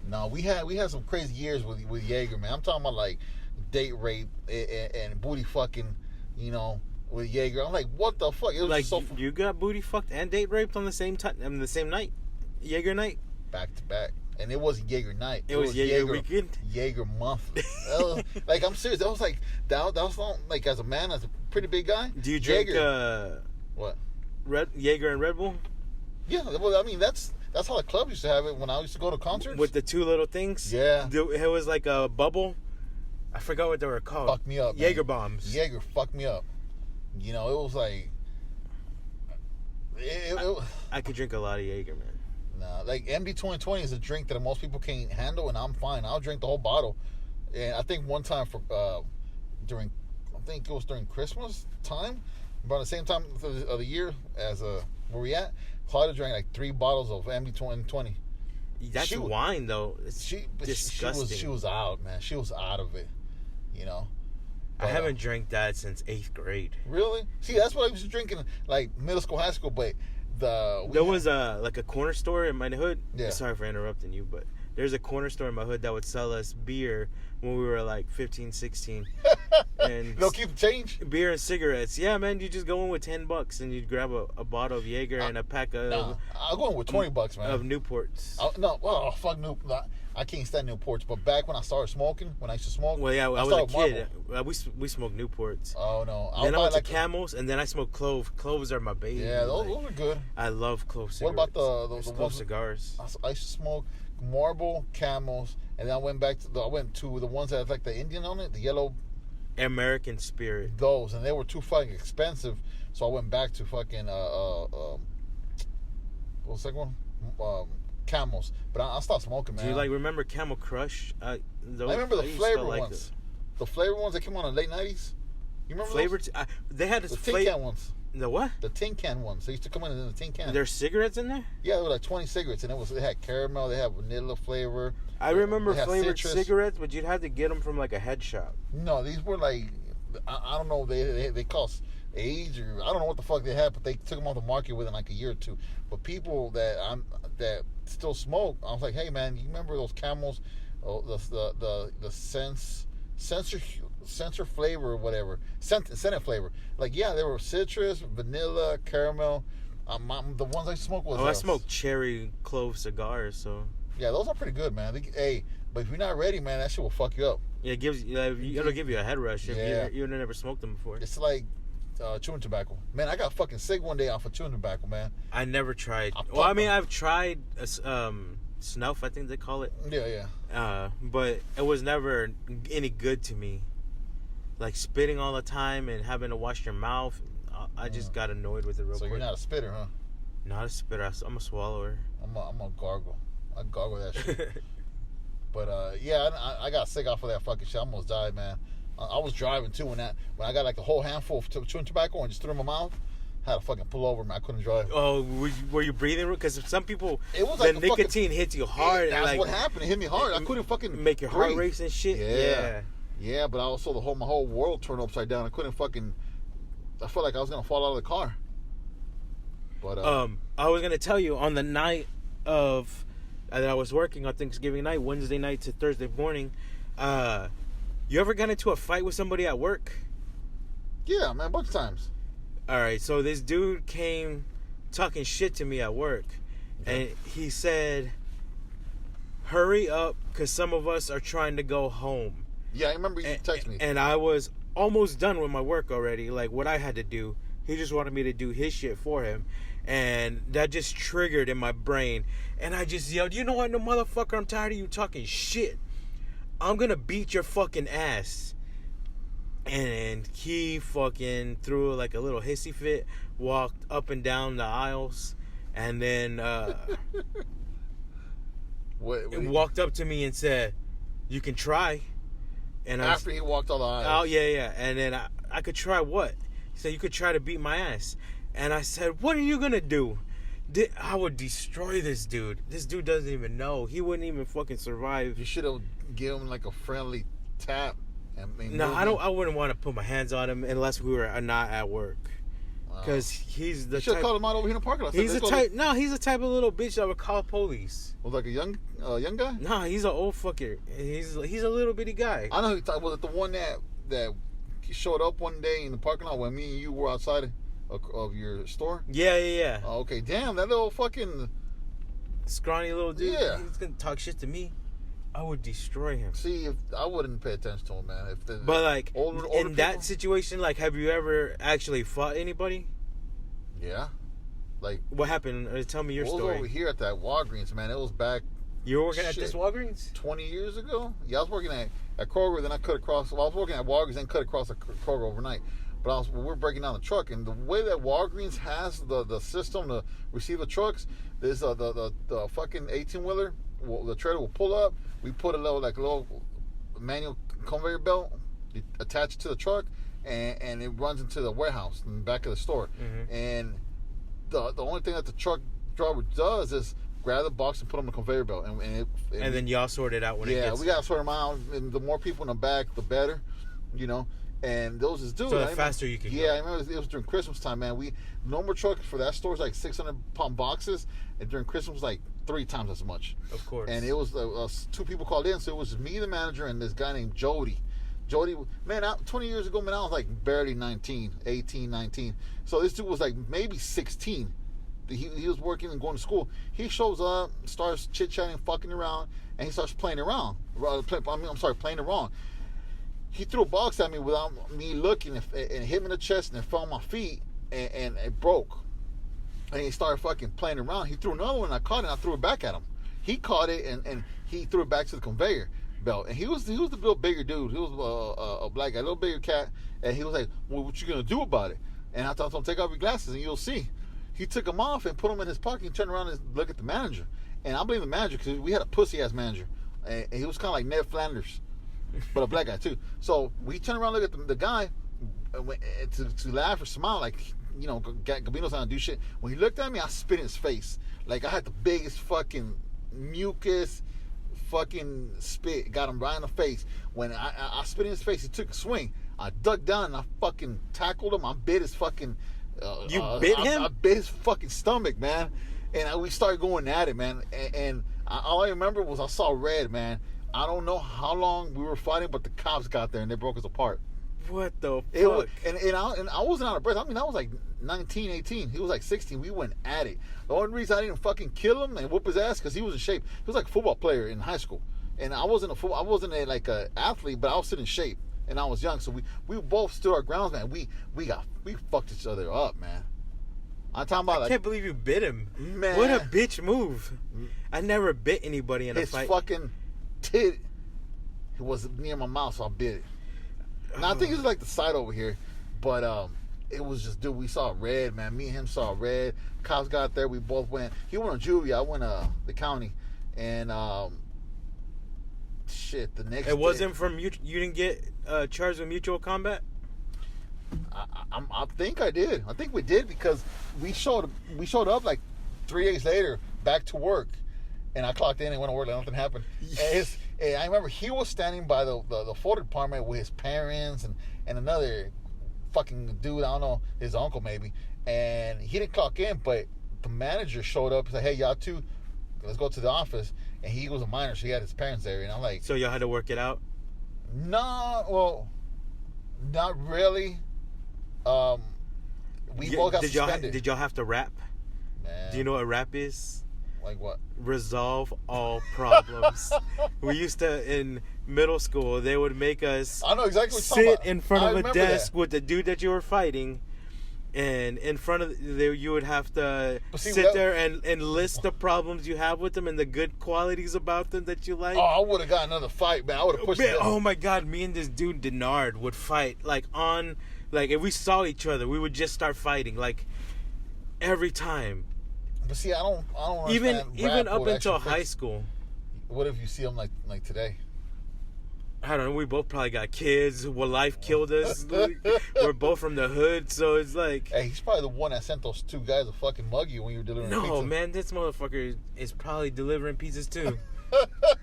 No, we had some crazy years with Jaeger, man. I'm talking about like date rape and booty fucking, you know, with Jaeger. I'm like, what the fuck? It was Like, so you got booty fucked and date raped on the same time, the same night, Jaeger night. back to back. And it wasn't Jaeger night. It was Jaeger weekend. Jaeger month. Like, I'm serious. That was like that was not, like, as a man, as a pretty big guy. Do you drink what? Jaeger and Red Bull? Yeah, well, I mean, that's how the club used to have it when I used to go to concerts. With the two little things? Yeah. It was like a bubble. I forgot what they were called. Fucked me up, man. Jaeger bombs. Jaeger fucked me up. You know, it was like I could drink a lot of Jaeger, man. nah, like MD 2020 is a drink that most people can't handle, and I'm fine. I'll drink the whole bottle. And I think one time for during, I think it was during Christmas time, about the same time of the year as where we at, Claudia drank like 3 bottles of MD 2020. That's wine, though. It's She disgusting. was out, man. She was out of it. You know. I haven't drank that since 8th grade. Really? See, that's what I was drinking, like middle school, high school. But there was like a corner store in my hood. Yeah. Sorry for interrupting you, but there's a corner store in my hood that would sell us beer when we were like 15, 16. And they'll keep the change. Beer and cigarettes. Yeah, man. You just go in with $10 and you'd grab a bottle of Jaeger and a pack of. Nah, I'll go in with $20, man. Of Newports. Fuck Newport. I can't stand Newports. But back when I started smoking, when I used to smoke, well, yeah, I was a kid. We smoked Newports. Oh no! Then I went to Camels, and then I smoked clove. Cloves are my baby. Yeah, those are good. I love clove cigarettes. What about the clove cigars? I used to smoke Marlboro, Camels, and then I went to the ones that had like the Indian on it, the yellow. American Spirit. Those, and they were too fucking expensive, so I went back to fucking what was the second one? Camels. But I stopped smoking, man. Do you remember Camel Crush? I remember the flavor ones. The flavor ones that came on in the late 90s. You remember flavor? those? They had the tin can ones. The what? The tin can ones. They used to come in the tin can. There's cigarettes in there? Yeah, there were like 20 cigarettes, and they had caramel. They had vanilla flavor. I remember flavored citrus. cigarettes, but you'd have to get them from like a head shop. No, these were like, I don't know. They cost age, or I don't know what the fuck they had, but they took them off the market within like a year or two. But people that still smoke, I was like, hey man, you remember those Camels, the sensor flavor or whatever, scented flavor? Like, yeah, there were citrus, vanilla, caramel. The ones I smoked was I smoked cherry clove cigars, so yeah, those are pretty good, man. Hey, but if you're not ready, man, that shit will fuck you up. Yeah, it'll give you a head rush if you've never smoked them before. It's like chewing tobacco. Man, I got fucking sick one day off of chewing tobacco, man. I never tried. I've tried snuff, I think they call it. Yeah. But it was never any good to me. Like spitting all the time and having to wash your mouth. I just got annoyed with it real quick. So you're not a spitter, huh? Not a spitter. I'm a swallower. I'm a gargle. I gargle that shit. But yeah, I got sick off of that fucking shit. I almost died, man. I was driving too when I got like a whole handful of chewing tobacco and just threw it in my mouth. I had to fucking pull over, man. I couldn't drive. Oh, were you breathing? Because some people, it was like the nicotine hits you hard. That's what happened. It hit me hard. I couldn't fucking make your heart race and shit. Yeah. But also my whole world turned upside down. I couldn't fucking. I felt like I was gonna fall out of the car. But I was gonna tell you on the night of that I was working on Thanksgiving night, Wednesday night to Thursday morning. You ever got into a fight with somebody at work? Yeah, man, a bunch of times. All right, so this dude came talking shit to me at work, and he said, "Hurry up, because some of us are trying to go home." Yeah, I remember you texted me. And I was almost done with my work already, like what I had to do. He just wanted me to do his shit for him. And that just triggered in my brain. And I just yelled, "You know what, no motherfucker, I'm tired of you talking shit. I'm gonna beat your fucking ass." And he fucking threw like a little hissy fit, walked up and down the aisles, and then walked up to me and said, "You can try." And after he walked all the aisles. Oh, yeah. And then I could try what? He said, "You could try to beat my ass." And I said, "What are you going to do? I would destroy this dude. This dude doesn't even know. He wouldn't even fucking survive. You should have given him like a friendly tap. No, I wouldn't want to put my hands on him unless we were not at work. Because he's the You should have type. called him out over here in the parking lot. He's the type. No, he's the type of little bitch that would call police. Was like a young guy. Nah, he's an old fucker. He's a little bitty guy. I know. Was it the one that showed up one day in the parking lot when me and you were outside of your store? Yeah. Oh, okay, damn, that little fucking Scrawny little dude. Yeah. He's gonna talk shit to me. I would destroy him. See, if I wouldn't pay attention to him, man. But like older in people, that situation, like, have you ever actually fought anybody? Yeah. Like, what happened? Tell me your I was story. over here at that Walgreens, man. It was back You were working at Shit. this Walgreens? 20 years ago. Yeah, I was working at Kroger, then I cut across. Well, I was working at Walgreens, then cut across at Kroger overnight. But we were breaking down the truck, and the way that Walgreens has the system to receive the trucks, there's the fucking 18-wheeler, the trailer will pull up. We put a little manual conveyor belt attached to the truck, and it runs into the warehouse in the back of the store. Mm-hmm. And the only thing that the truck driver does is grab the box and put on the conveyor belt, and then y'all sort it out when it gets. Yeah, we gotta sort them out, and the more people in the back, the better, you know. And those is dude. So the faster you can. Yeah, I remember it was during Christmas time, man. Normal truck for that store is like 600-pound boxes, and during Christmas was like 3 times as much. Of course. And it was 2 people called in, so it was me, the manager, and this guy named Jody. Jody, man, 20 years ago, man, I was like barely 18, 19. So this dude was like maybe 16. He was working and going to school. He shows up, starts chit-chatting, fucking around, and he starts playing around. Playing around. He threw a box at me without me looking, and hit me in the chest, and it fell on my feet, and it broke. And he started fucking playing around. He threw another one, and I caught it, and I threw it back at him. He caught it, and he threw it back to the conveyor belt. And he was the little bigger dude. He was a black guy, a little bigger cat. And he was like, well, what you going to do about it? And I told him, take off your glasses, and you'll see. He took them off and put them in his pocket and turned around and looked at the manager. And I blame the manager because we had a pussy-ass manager. And he was kind of like Ned Flanders, but a black guy, too. So we turned around and looked at the guy to laugh or smile, like, you know, Gabino's not to do shit. When he looked at me, I spit in his face. Like, I had the biggest fucking mucus fucking spit. Got him right in the face. When I spit in his face, he took a swing. I ducked down and I fucking tackled him. I bit his fucking... You bit him? I bit his fucking stomach, man. And we started going at it, man. And all I remember was I saw red, man. I don't know how long we were fighting, but the cops got there and they broke us apart. What the fuck? It was, and I wasn't out of breath. I mean, I was like 19, 18. He was like 16. We went at it. The only reason I didn't fucking kill him and whoop his ass because he was in shape. He was like a football player in high school, and I wasn't like a athlete, but I was still in shape, and I was young. So we both stood our grounds, man. We fucked each other up, man. I'm talking about I can't believe you bit him. Man. What a bitch move. I never bit anybody in a fight. His fucking tit was near my mouth, so I bit it. Now, I think it's like the side over here, but it was just, dude, we saw red, man. Me and him saw red. Cops got there. We both went. He went on juvie. I went the county. And, shit, the next day. It wasn't from you didn't get charged with mutual combat? I think I did. I think we did because we showed up like 3 days later back to work, and I clocked in and went to work like nothing happened. And I remember he was standing by the photo department with his parents and another fucking dude, I don't know, his uncle maybe, and he didn't clock in, but the manager showed up and said, hey, y'all two, let's go to the office. And he was a minor, so he had his parents there, and I'm like, so y'all had to work it out? No, well, not really. We both got suspended. Did y'all have to rap? Man. Do you know what rap is? Like what? Resolve all problems. We used to, in middle school, they would make us I know exactly what you're sit talking in front about. of a desk with the dude that you were fighting, and in front of you would have to sit there and list the problems you have with them and the good qualities about them that you like. Oh, I would have got another fight, man. I would have pushed him. Oh my God, me and this dude Denard would fight like if we saw each other, we would just start fighting like every time. But see, I don't understand even rap up would until actually high fix. school. What if you see him like today? I don't know. We both probably got kids. Well, life killed us. We're both from the hood, so it's like. Hey, he's probably the one that sent those two guys to fucking mug you when you were delivering pizza. No, man, this motherfucker is probably delivering pizzas too.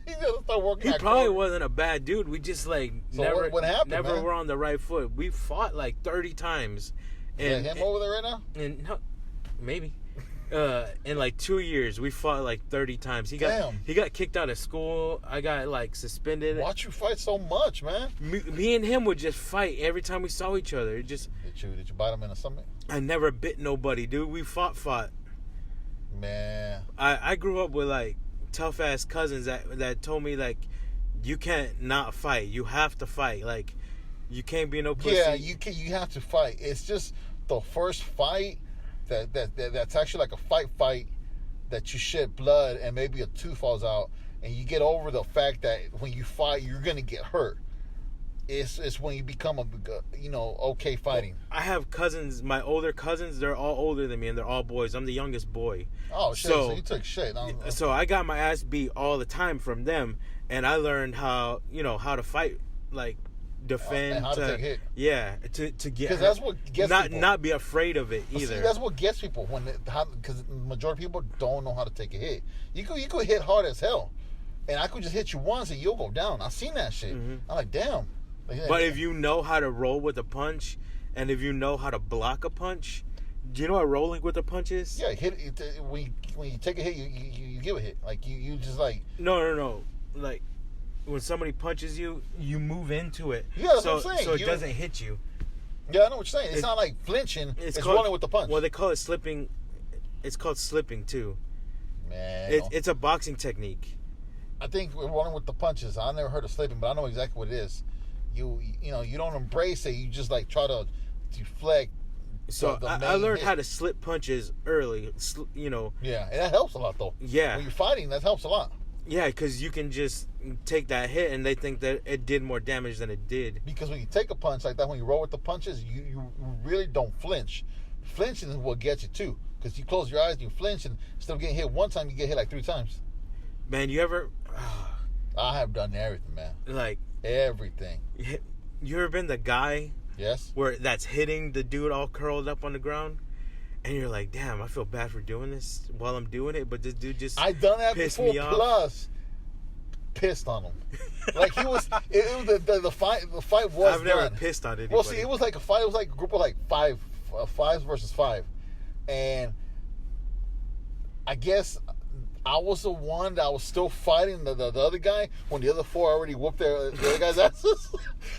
He's gonna start working. He probably wasn't a bad dude. We just like So never, what happened, never man? were on the right foot. We fought like 30 times. And him over there right now? And no, maybe. In like 2 years, we fought like 30 times. He got kicked out of school. I got like suspended. Watch you fight so much, man. Me and him would just fight every time we saw each other. It just. Did you bite him in the stomach? I never bit nobody, dude. We fought. Man. I grew up with like tough ass cousins that told me like, you can't not fight. You have to fight. Like, you can't be no pussy. Yeah, you have to fight. It's just the first fight that's actually like a fight that you shed blood and maybe a tooth falls out and you get over the fact that when you fight you're gonna get hurt. It's when you become okay fighting. I have cousins, my older cousins, they're all older than me and they're all boys. I'm the youngest boy. Oh shit, so you took shit. So I got my ass beat all the time from them and I learned how to fight, like defend, and how to take hit. Yeah, to get, because that's what gets people. Not be afraid of it either. See, that's what gets people because the majority of people don't know how to take a hit. You could hit hard as hell, and I could just hit you once and you'll go down. I've seen that shit. I'm like, damn. But if you know how to roll with a punch, and if you know how to block a punch, do you know what rolling with a punch is? Yeah, when you take a hit, you give a hit. Like you just like no, like. When somebody punches you, you move into it. Yeah, that's what I'm saying. So it doesn't hit you. Yeah, I know what you're saying. It's not like flinching. It's rolling with the punch. Well, they call it slipping. It's called slipping too. Man, it's a boxing technique. I think we're rolling with the punches. I never heard of slipping, but I know exactly what it is. You don't embrace it. You just like try to deflect. So I learned how to slip punches early. Yeah, and that helps a lot though. Yeah, when you're fighting, that helps a lot. Yeah, because you can just take that hit and they think that it did more damage than it did. Because when you take a punch like that, when you roll with the punches, you really don't flinch. Flinching is what gets you too. Because you close your eyes and you flinch, and instead of getting hit one time, you get hit like 3 times. Man, you ever... I have done everything, man. Like... Everything. You ever been the guy... Yes. Where that's hitting the dude all curled up on the ground? And you're like, damn, I feel bad for doing this while I'm doing it, but this dude just I've done that pissed before. me off. Plus, pissed on him. Like he was, it was the fight. The fight was. I've never done. pissed on anybody. Well, see, it was like a fight. It was like a group of like fives versus 5, and I guess I was the one that was still fighting the other guy when the other 4 already whooped the other guy's asses.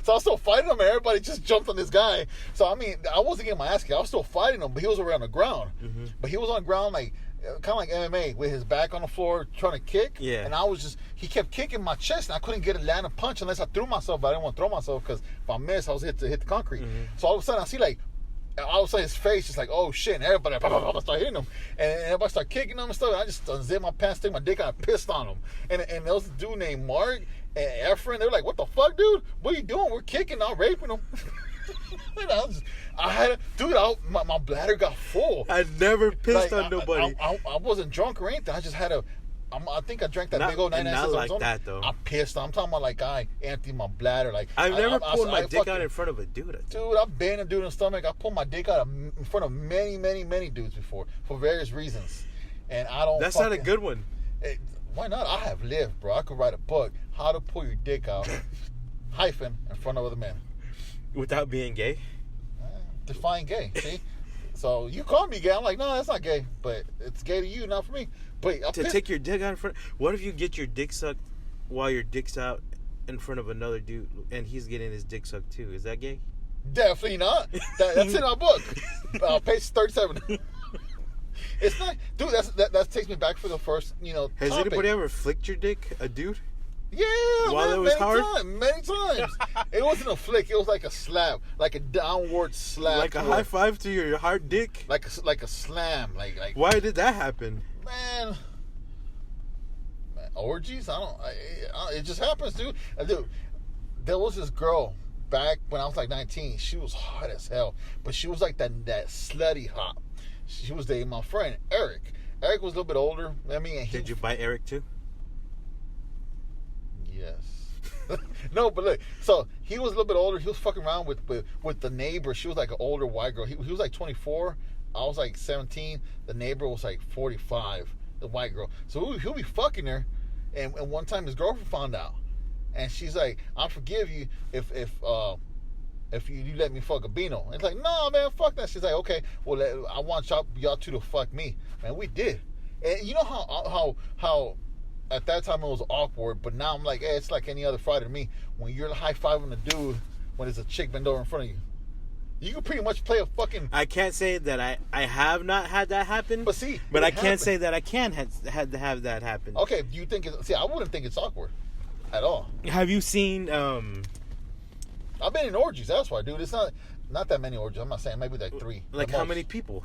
So I was still fighting him, and everybody just jumped on this guy. So I mean, I wasn't getting my ass kicked. I was still fighting him, but he was around the ground. Mm-hmm. But he was on the ground like kind of like MMA with his back on the floor trying to kick. Yeah. And I was just he kept kicking my chest, and I couldn't get a land a punch unless I threw myself. But I didn't want to throw myself because if I missed, I was hit the concrete. Mm-hmm. So all of a sudden I see like. All of a sudden his face is like, oh shit, and everybody start hitting him, and everybody start kicking him and stuff, and I just unzipped my pants, took my dick out, and pissed on him, and there was a dude named Mark and Efren. They were like, what the fuck, dude, what are you doing? We're kicking, not raping him. My bladder got full. I never pissed on nobody. I wasn't drunk or anything. I just had I think I drank that big old 99 cents. Not like that though. I pissed. I'm talking about like I emptied my bladder. Like I've never pulled my dick out in front of a dude. Dude, I've banged a dude in the stomach. I pulled my dick out in front of many, many, many dudes before for various reasons, and I don't. That's not a good one. Why not? I have lived, bro. I could write a book, how to pull your dick out, hyphen in front of other men, without being gay. Define gay. See. So you call me gay. I'm like, no, that's not gay. But it's gay to you, not for me. But to take your dick out in front. What if you get your dick sucked while your dick's out in front of another dude and he's getting his dick sucked too? Is that gay? Definitely not. That's in our book. Page 37. It's not, dude. That takes me back for the first, Has topic. anybody ever flicked your dick? A dude? Yeah, while man, it was hard? many times. It wasn't a flick. It was like a slap, like a downward slap, like a high five to your hard dick, like a slam, like. Why did that happen? Man, orgies. It just happens, dude. Dude, there was this girl back when I was like 19. She was hot as hell, but she was like that slutty hot. She was dating my friend Eric. Eric was a little bit older than me, and did you bite Eric too? Yes. No, but look, so he was a little bit older. He was fucking around with the neighbor. She was like an older white girl. He was like 24. I was like 17. The neighbor was like 45. The white girl. So he'll be fucking her. And one time his girlfriend found out, and she's like, "I'll forgive you if you let me fuck Gabino." And it's like, "No, man, fuck that." She's like, "Okay, well, I want y'all two to fuck me." Man, we did. And you know how at that time it was awkward, but now I'm like, hey, it's like any other Friday to me. When you're high-fiving a dude when there's a chick bent over in front of you, you can pretty much play a fucking... I can't say that I have not had that happen. But see... But I can't say that I can have that happen. Okay, do you think it's... See, I wouldn't think it's awkward. At all. Have you seen... I've been in orgies, that's why, dude. It's not that many orgies. I'm not saying maybe like 3. Like how many people?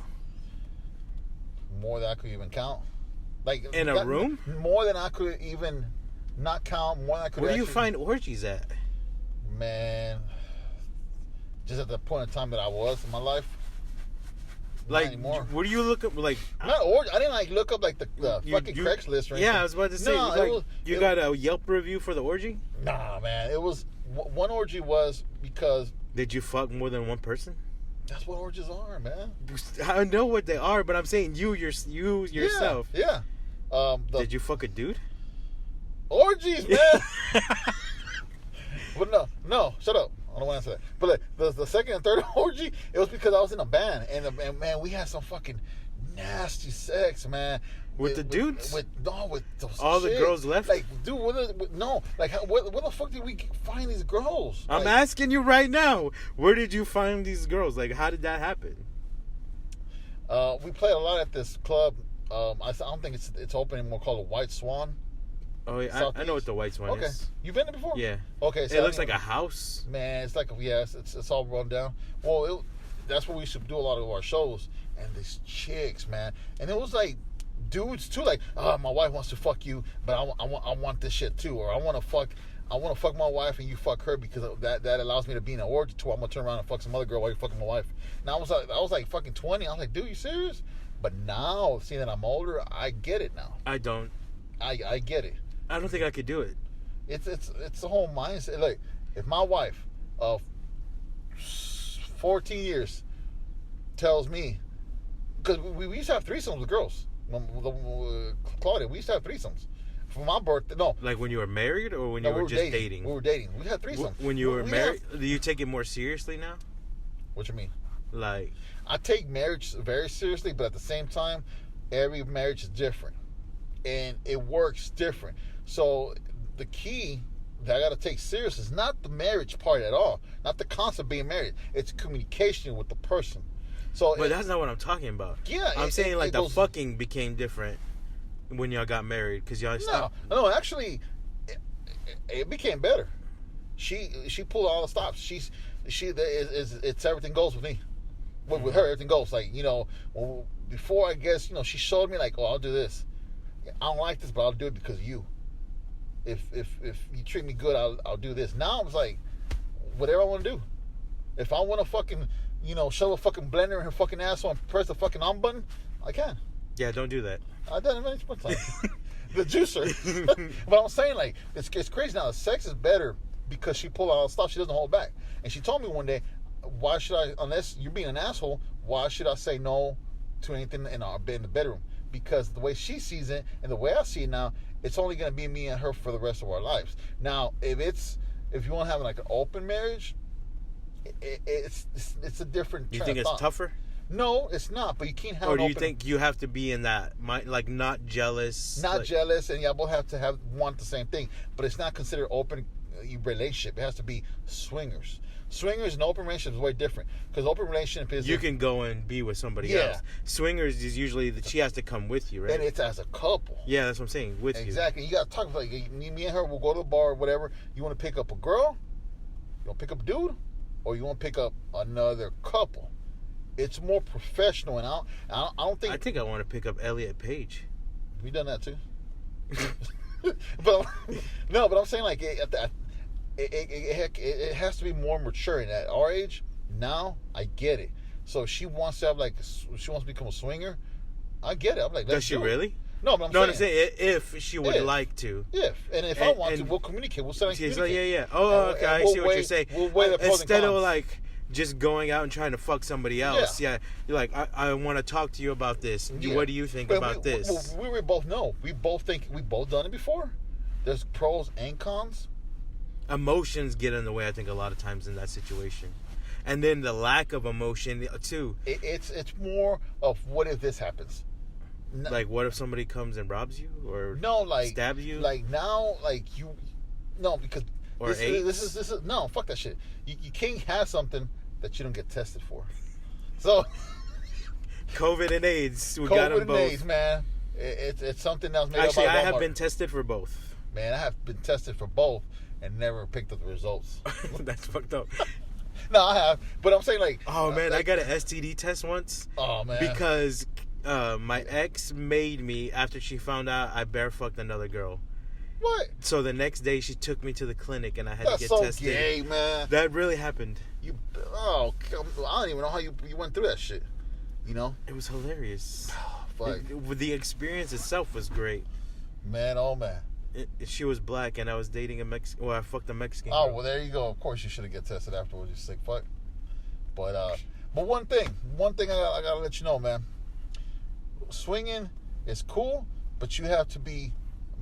More than I could even count. Like in a room? More than I could even not count. More than I could. Where do you find orgies at? Man, just at the point in time that I was in my life. Like, not anymore. What do you look up? Like, not orgy. I didn't like look up like the fucking Craigslist or anything. Yeah, I was about to say. No, you got a Yelp review for the orgy? Nah, man. It was one orgy was because. Did you fuck more than one person? That's what orgies are, man. I know what they are, but I'm saying you yourself. Yeah. Did you fuck a dude? Orgies, man. But no, shut up. I don't want to answer that. But like, the second and third orgy, it was because I was in a band, and man, we had some fucking nasty sex, man. With the dudes? With those all chicks. The girls left? Like, dude, where the fuck did we find these girls? I'm asking you right now. Where did you find these girls? Like, how did that happen? We played a lot at this club. I don't think it's open anymore, called the White Swan. Oh, yeah, I know what the White Swan is. Okay. You've been there before? Yeah. Okay. So it looks like a house. Man, it's like, it's all run down. Well, that's where we should do a lot of our shows. And these chicks, man. And it was like, dudes too, like, my wife wants to fuck you, but I want this shit too, or I want to fuck my wife and you fuck her because that allows me to be in an orgy too. I'm gonna turn around and fuck some other girl while you're fucking my wife. Now I was like fucking 20. I was like, dude, you serious? But now, seeing that I'm older, I get it now. I don't. I get it. I don't think I could do it. It's the whole mindset. Like, if my wife of 14 years tells me, because we used to have threesomes with girls. Claudia, we used to have threesomes for my birthday. No, like when you were married or when you were just dating? We were dating. We had threesomes. When you were married, do you take it more seriously now? What you mean? Like, I take marriage very seriously, but at the same time, every marriage is different, and it works different. So the key that I got to take serious is not the marriage part at all, not the concept of being married. It's communication with the person. So, but that's not what I'm talking about. Yeah, I'm saying like the fucking became different when y'all got married because y'all stopped. No, actually, it became better. She pulled all the stops. It's everything goes with me. With her, everything goes. Like, before, I guess, she showed me like, oh, I'll do this. I don't like this, but I'll do it because of you. If you treat me good, I'll do this. Now I was like, whatever I want to do. If I want to fucking shove a fucking blender in her fucking asshole and press the fucking on button, I can. Yeah, don't do that. I've done it many times. The juicer. But I'm saying, like, it's crazy now. The sex is better because she pulled all the stuff. She doesn't hold back. And she told me one day, why should I, unless you're being an asshole, why should I say no to anything in the bedroom? Because the way she sees it and the way I see it now, it's only going to be me and her for the rest of our lives. Now, if you want to have like an open marriage, it's a different. You think it's tougher? No, it's not. But you can't have. Or do you think you have to be in that like not jealous? Not jealous, and y'all both have to want the same thing. But it's not considered open relationship. It has to be swingers. Swingers and open relationship is way different because open relationship is you can go and be with somebody else. Swingers is usually that she has to come with you, right? And it's as a couple. Yeah, that's what I'm saying. With you. Exactly. You got to talk about me and her. We'll go to the bar or whatever. You want to pick up a girl? You want to pick up a dude? Or you want to pick up another couple? It's more professional, and I don't think. I think I want to pick up Elliot Page. We done that too. But I'm saying like it has to be more mature. And at our age now, I get it. So she wants to have she wants to become a swinger. I get it. I'm like, does she really? No, but I'm saying if she would like to. And if I want to, we'll communicate. We'll sit and communicate. Yeah. Oh, okay. I see what you're saying. We'll weigh the pros and Instead of cons. like just going out and trying to fuck somebody else. Yeah. You're like, I want to talk to you about this. Yeah. What do you think about this? We both know. We both think we both done it before. There's pros and cons. Emotions get in the way, I think, a lot of times in that situation. And then the lack of emotion too. It's more of what if this happens. Like, what if somebody comes and robs you or stabs you? Like now, because or this is no, fuck that shit. You can't have something that you don't get tested for. So COVID and AIDS, we got them both. COVID and AIDS, man. It's something that was made Actually, up by I have Walmart. been tested for both. Man, I have been tested for both and never picked up the results. That's fucked up. No, I have, but I'm saying I got an STD test once. Oh man, because my ex made me after she found out I barefucked another girl. What? So the next day she took me to the clinic and I had That's to get so tested. gay, man. That really happened. I don't even know how you went through that shit. You know? It was hilarious. Fuck. The experience itself was great. Man, oh man. She was black and I was dating a Mexican. Well, I fucked a Mexican. Oh, girl. well, there you go. Of course, you should have get tested afterwards. You sick fuck. But one thing I gotta let you know, man. Swinging is cool, but you have to be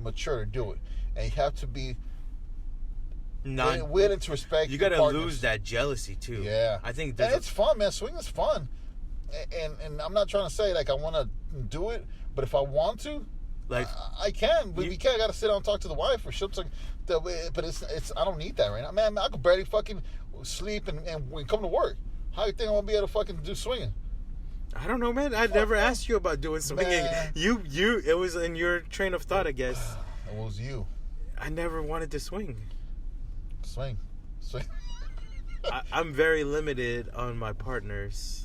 mature to do it, and you have to be willing to respect. You your gotta partners. lose that jealousy too. Yeah, I think and it's fun, man. Swinging is fun, and I'm not trying to say like I want to do it, but if I want to. Like I can, but we can't. I gotta sit down and talk to the wife, or she'll talk. But it's. I don't need that right now, man. I could barely fucking sleep and come to work. How you think I'm gonna be able to fucking do swinging? I don't know, man. I never asked you about doing swinging. Man. You. It was in your train of thought, I guess. It was you. I never wanted to swing. Swing. I'm very limited on my partners.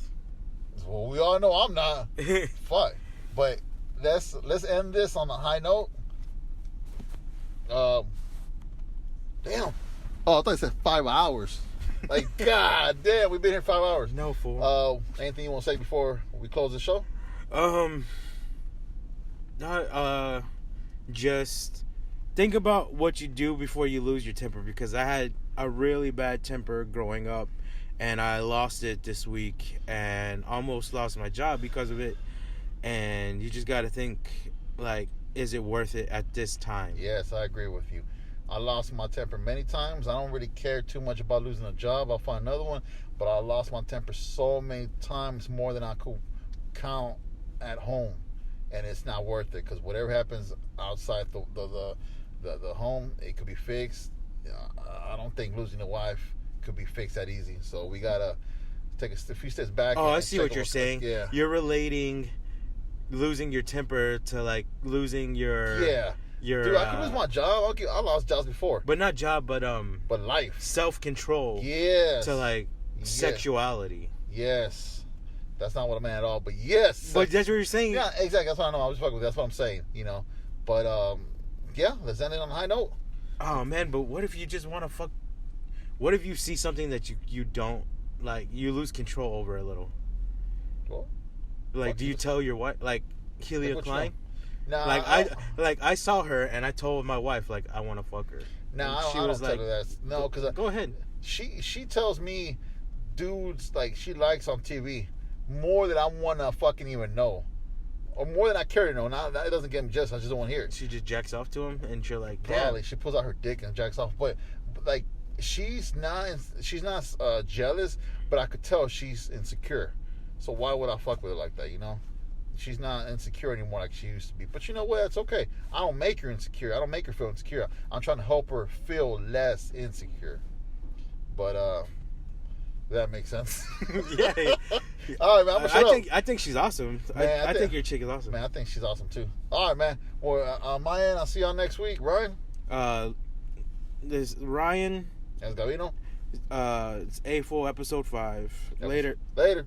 Well, we all know I'm not. Fuck. But let's end this on a high note. Damn. Oh, I thought you said 5 hours. Like, god damn, we've been here 5 hours. No, fool. Anything you want to say before we close the show? Just think about what you do before you lose your temper, because I had a really bad temper growing up and I lost it this week and almost lost my job because of it. And you just got to think, like, is it worth it at this time? Yes, I agree with you. I lost my temper many times. I don't really care too much about losing a job. I'll find another one. But I lost my temper so many times, more than I could count at home. And it's not worth it, because whatever happens outside the home, it could be fixed. I don't think losing a wife could be fixed that easy. So we got to take a few steps back. Oh, I see what you're saying. Yeah. You're relating losing your temper to, like, losing your... Yeah. Dude, I could lose my job. I lost jobs before. But not job, but life. Self-control. Yes. To, like, sexuality. Yes. That's not what I meant at all, but yes. But that's what you're saying. Yeah, exactly. That's what I know. I was fucking with. That's what I'm saying, you know. But, yeah, let's end it on a high note. Oh, man, but what if you just want to fuck... What if you see something that you don't, like, you lose control over a little? Well, like, do you tell your wife, like, Helia Klein? No, I saw her and I told my wife, like, I want to fuck her. No, I don't tell her that. No, because go ahead. She tells me dudes like she likes on TV more than I want to fucking even know, or more than I care to know. Now that doesn't get me jealous. I just don't want to hear it. She just jacks off to him, and you're like, probably she pulls out her dick and jacks off. But like she's not jealous, but I could tell she's insecure. So why would I fuck with her like that? You know. She's not insecure anymore like she used to be. But you know what? It's okay. I don't make her insecure. I don't make her feel insecure. I'm trying to help her feel less insecure. But that makes sense. Yeah. All right, man. I'm gonna shut up. I think she's awesome. Man, I think your chick is awesome. Man, I think she's awesome too. All right, man. Well, on my end, I'll see y'all next week. Ryan? There's Ryan. That's Gabino. It's A4 episode 5. Later. Hey,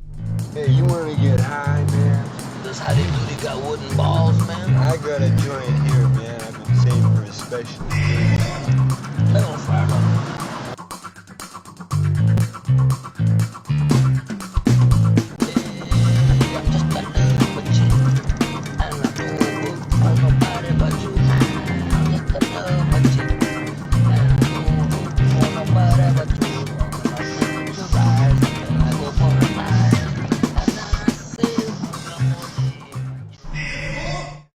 you want to get high, man? That's how they do. They got wooden balls, man. I got a joint here, man. I've been saving for a special occasion. They don't fire up.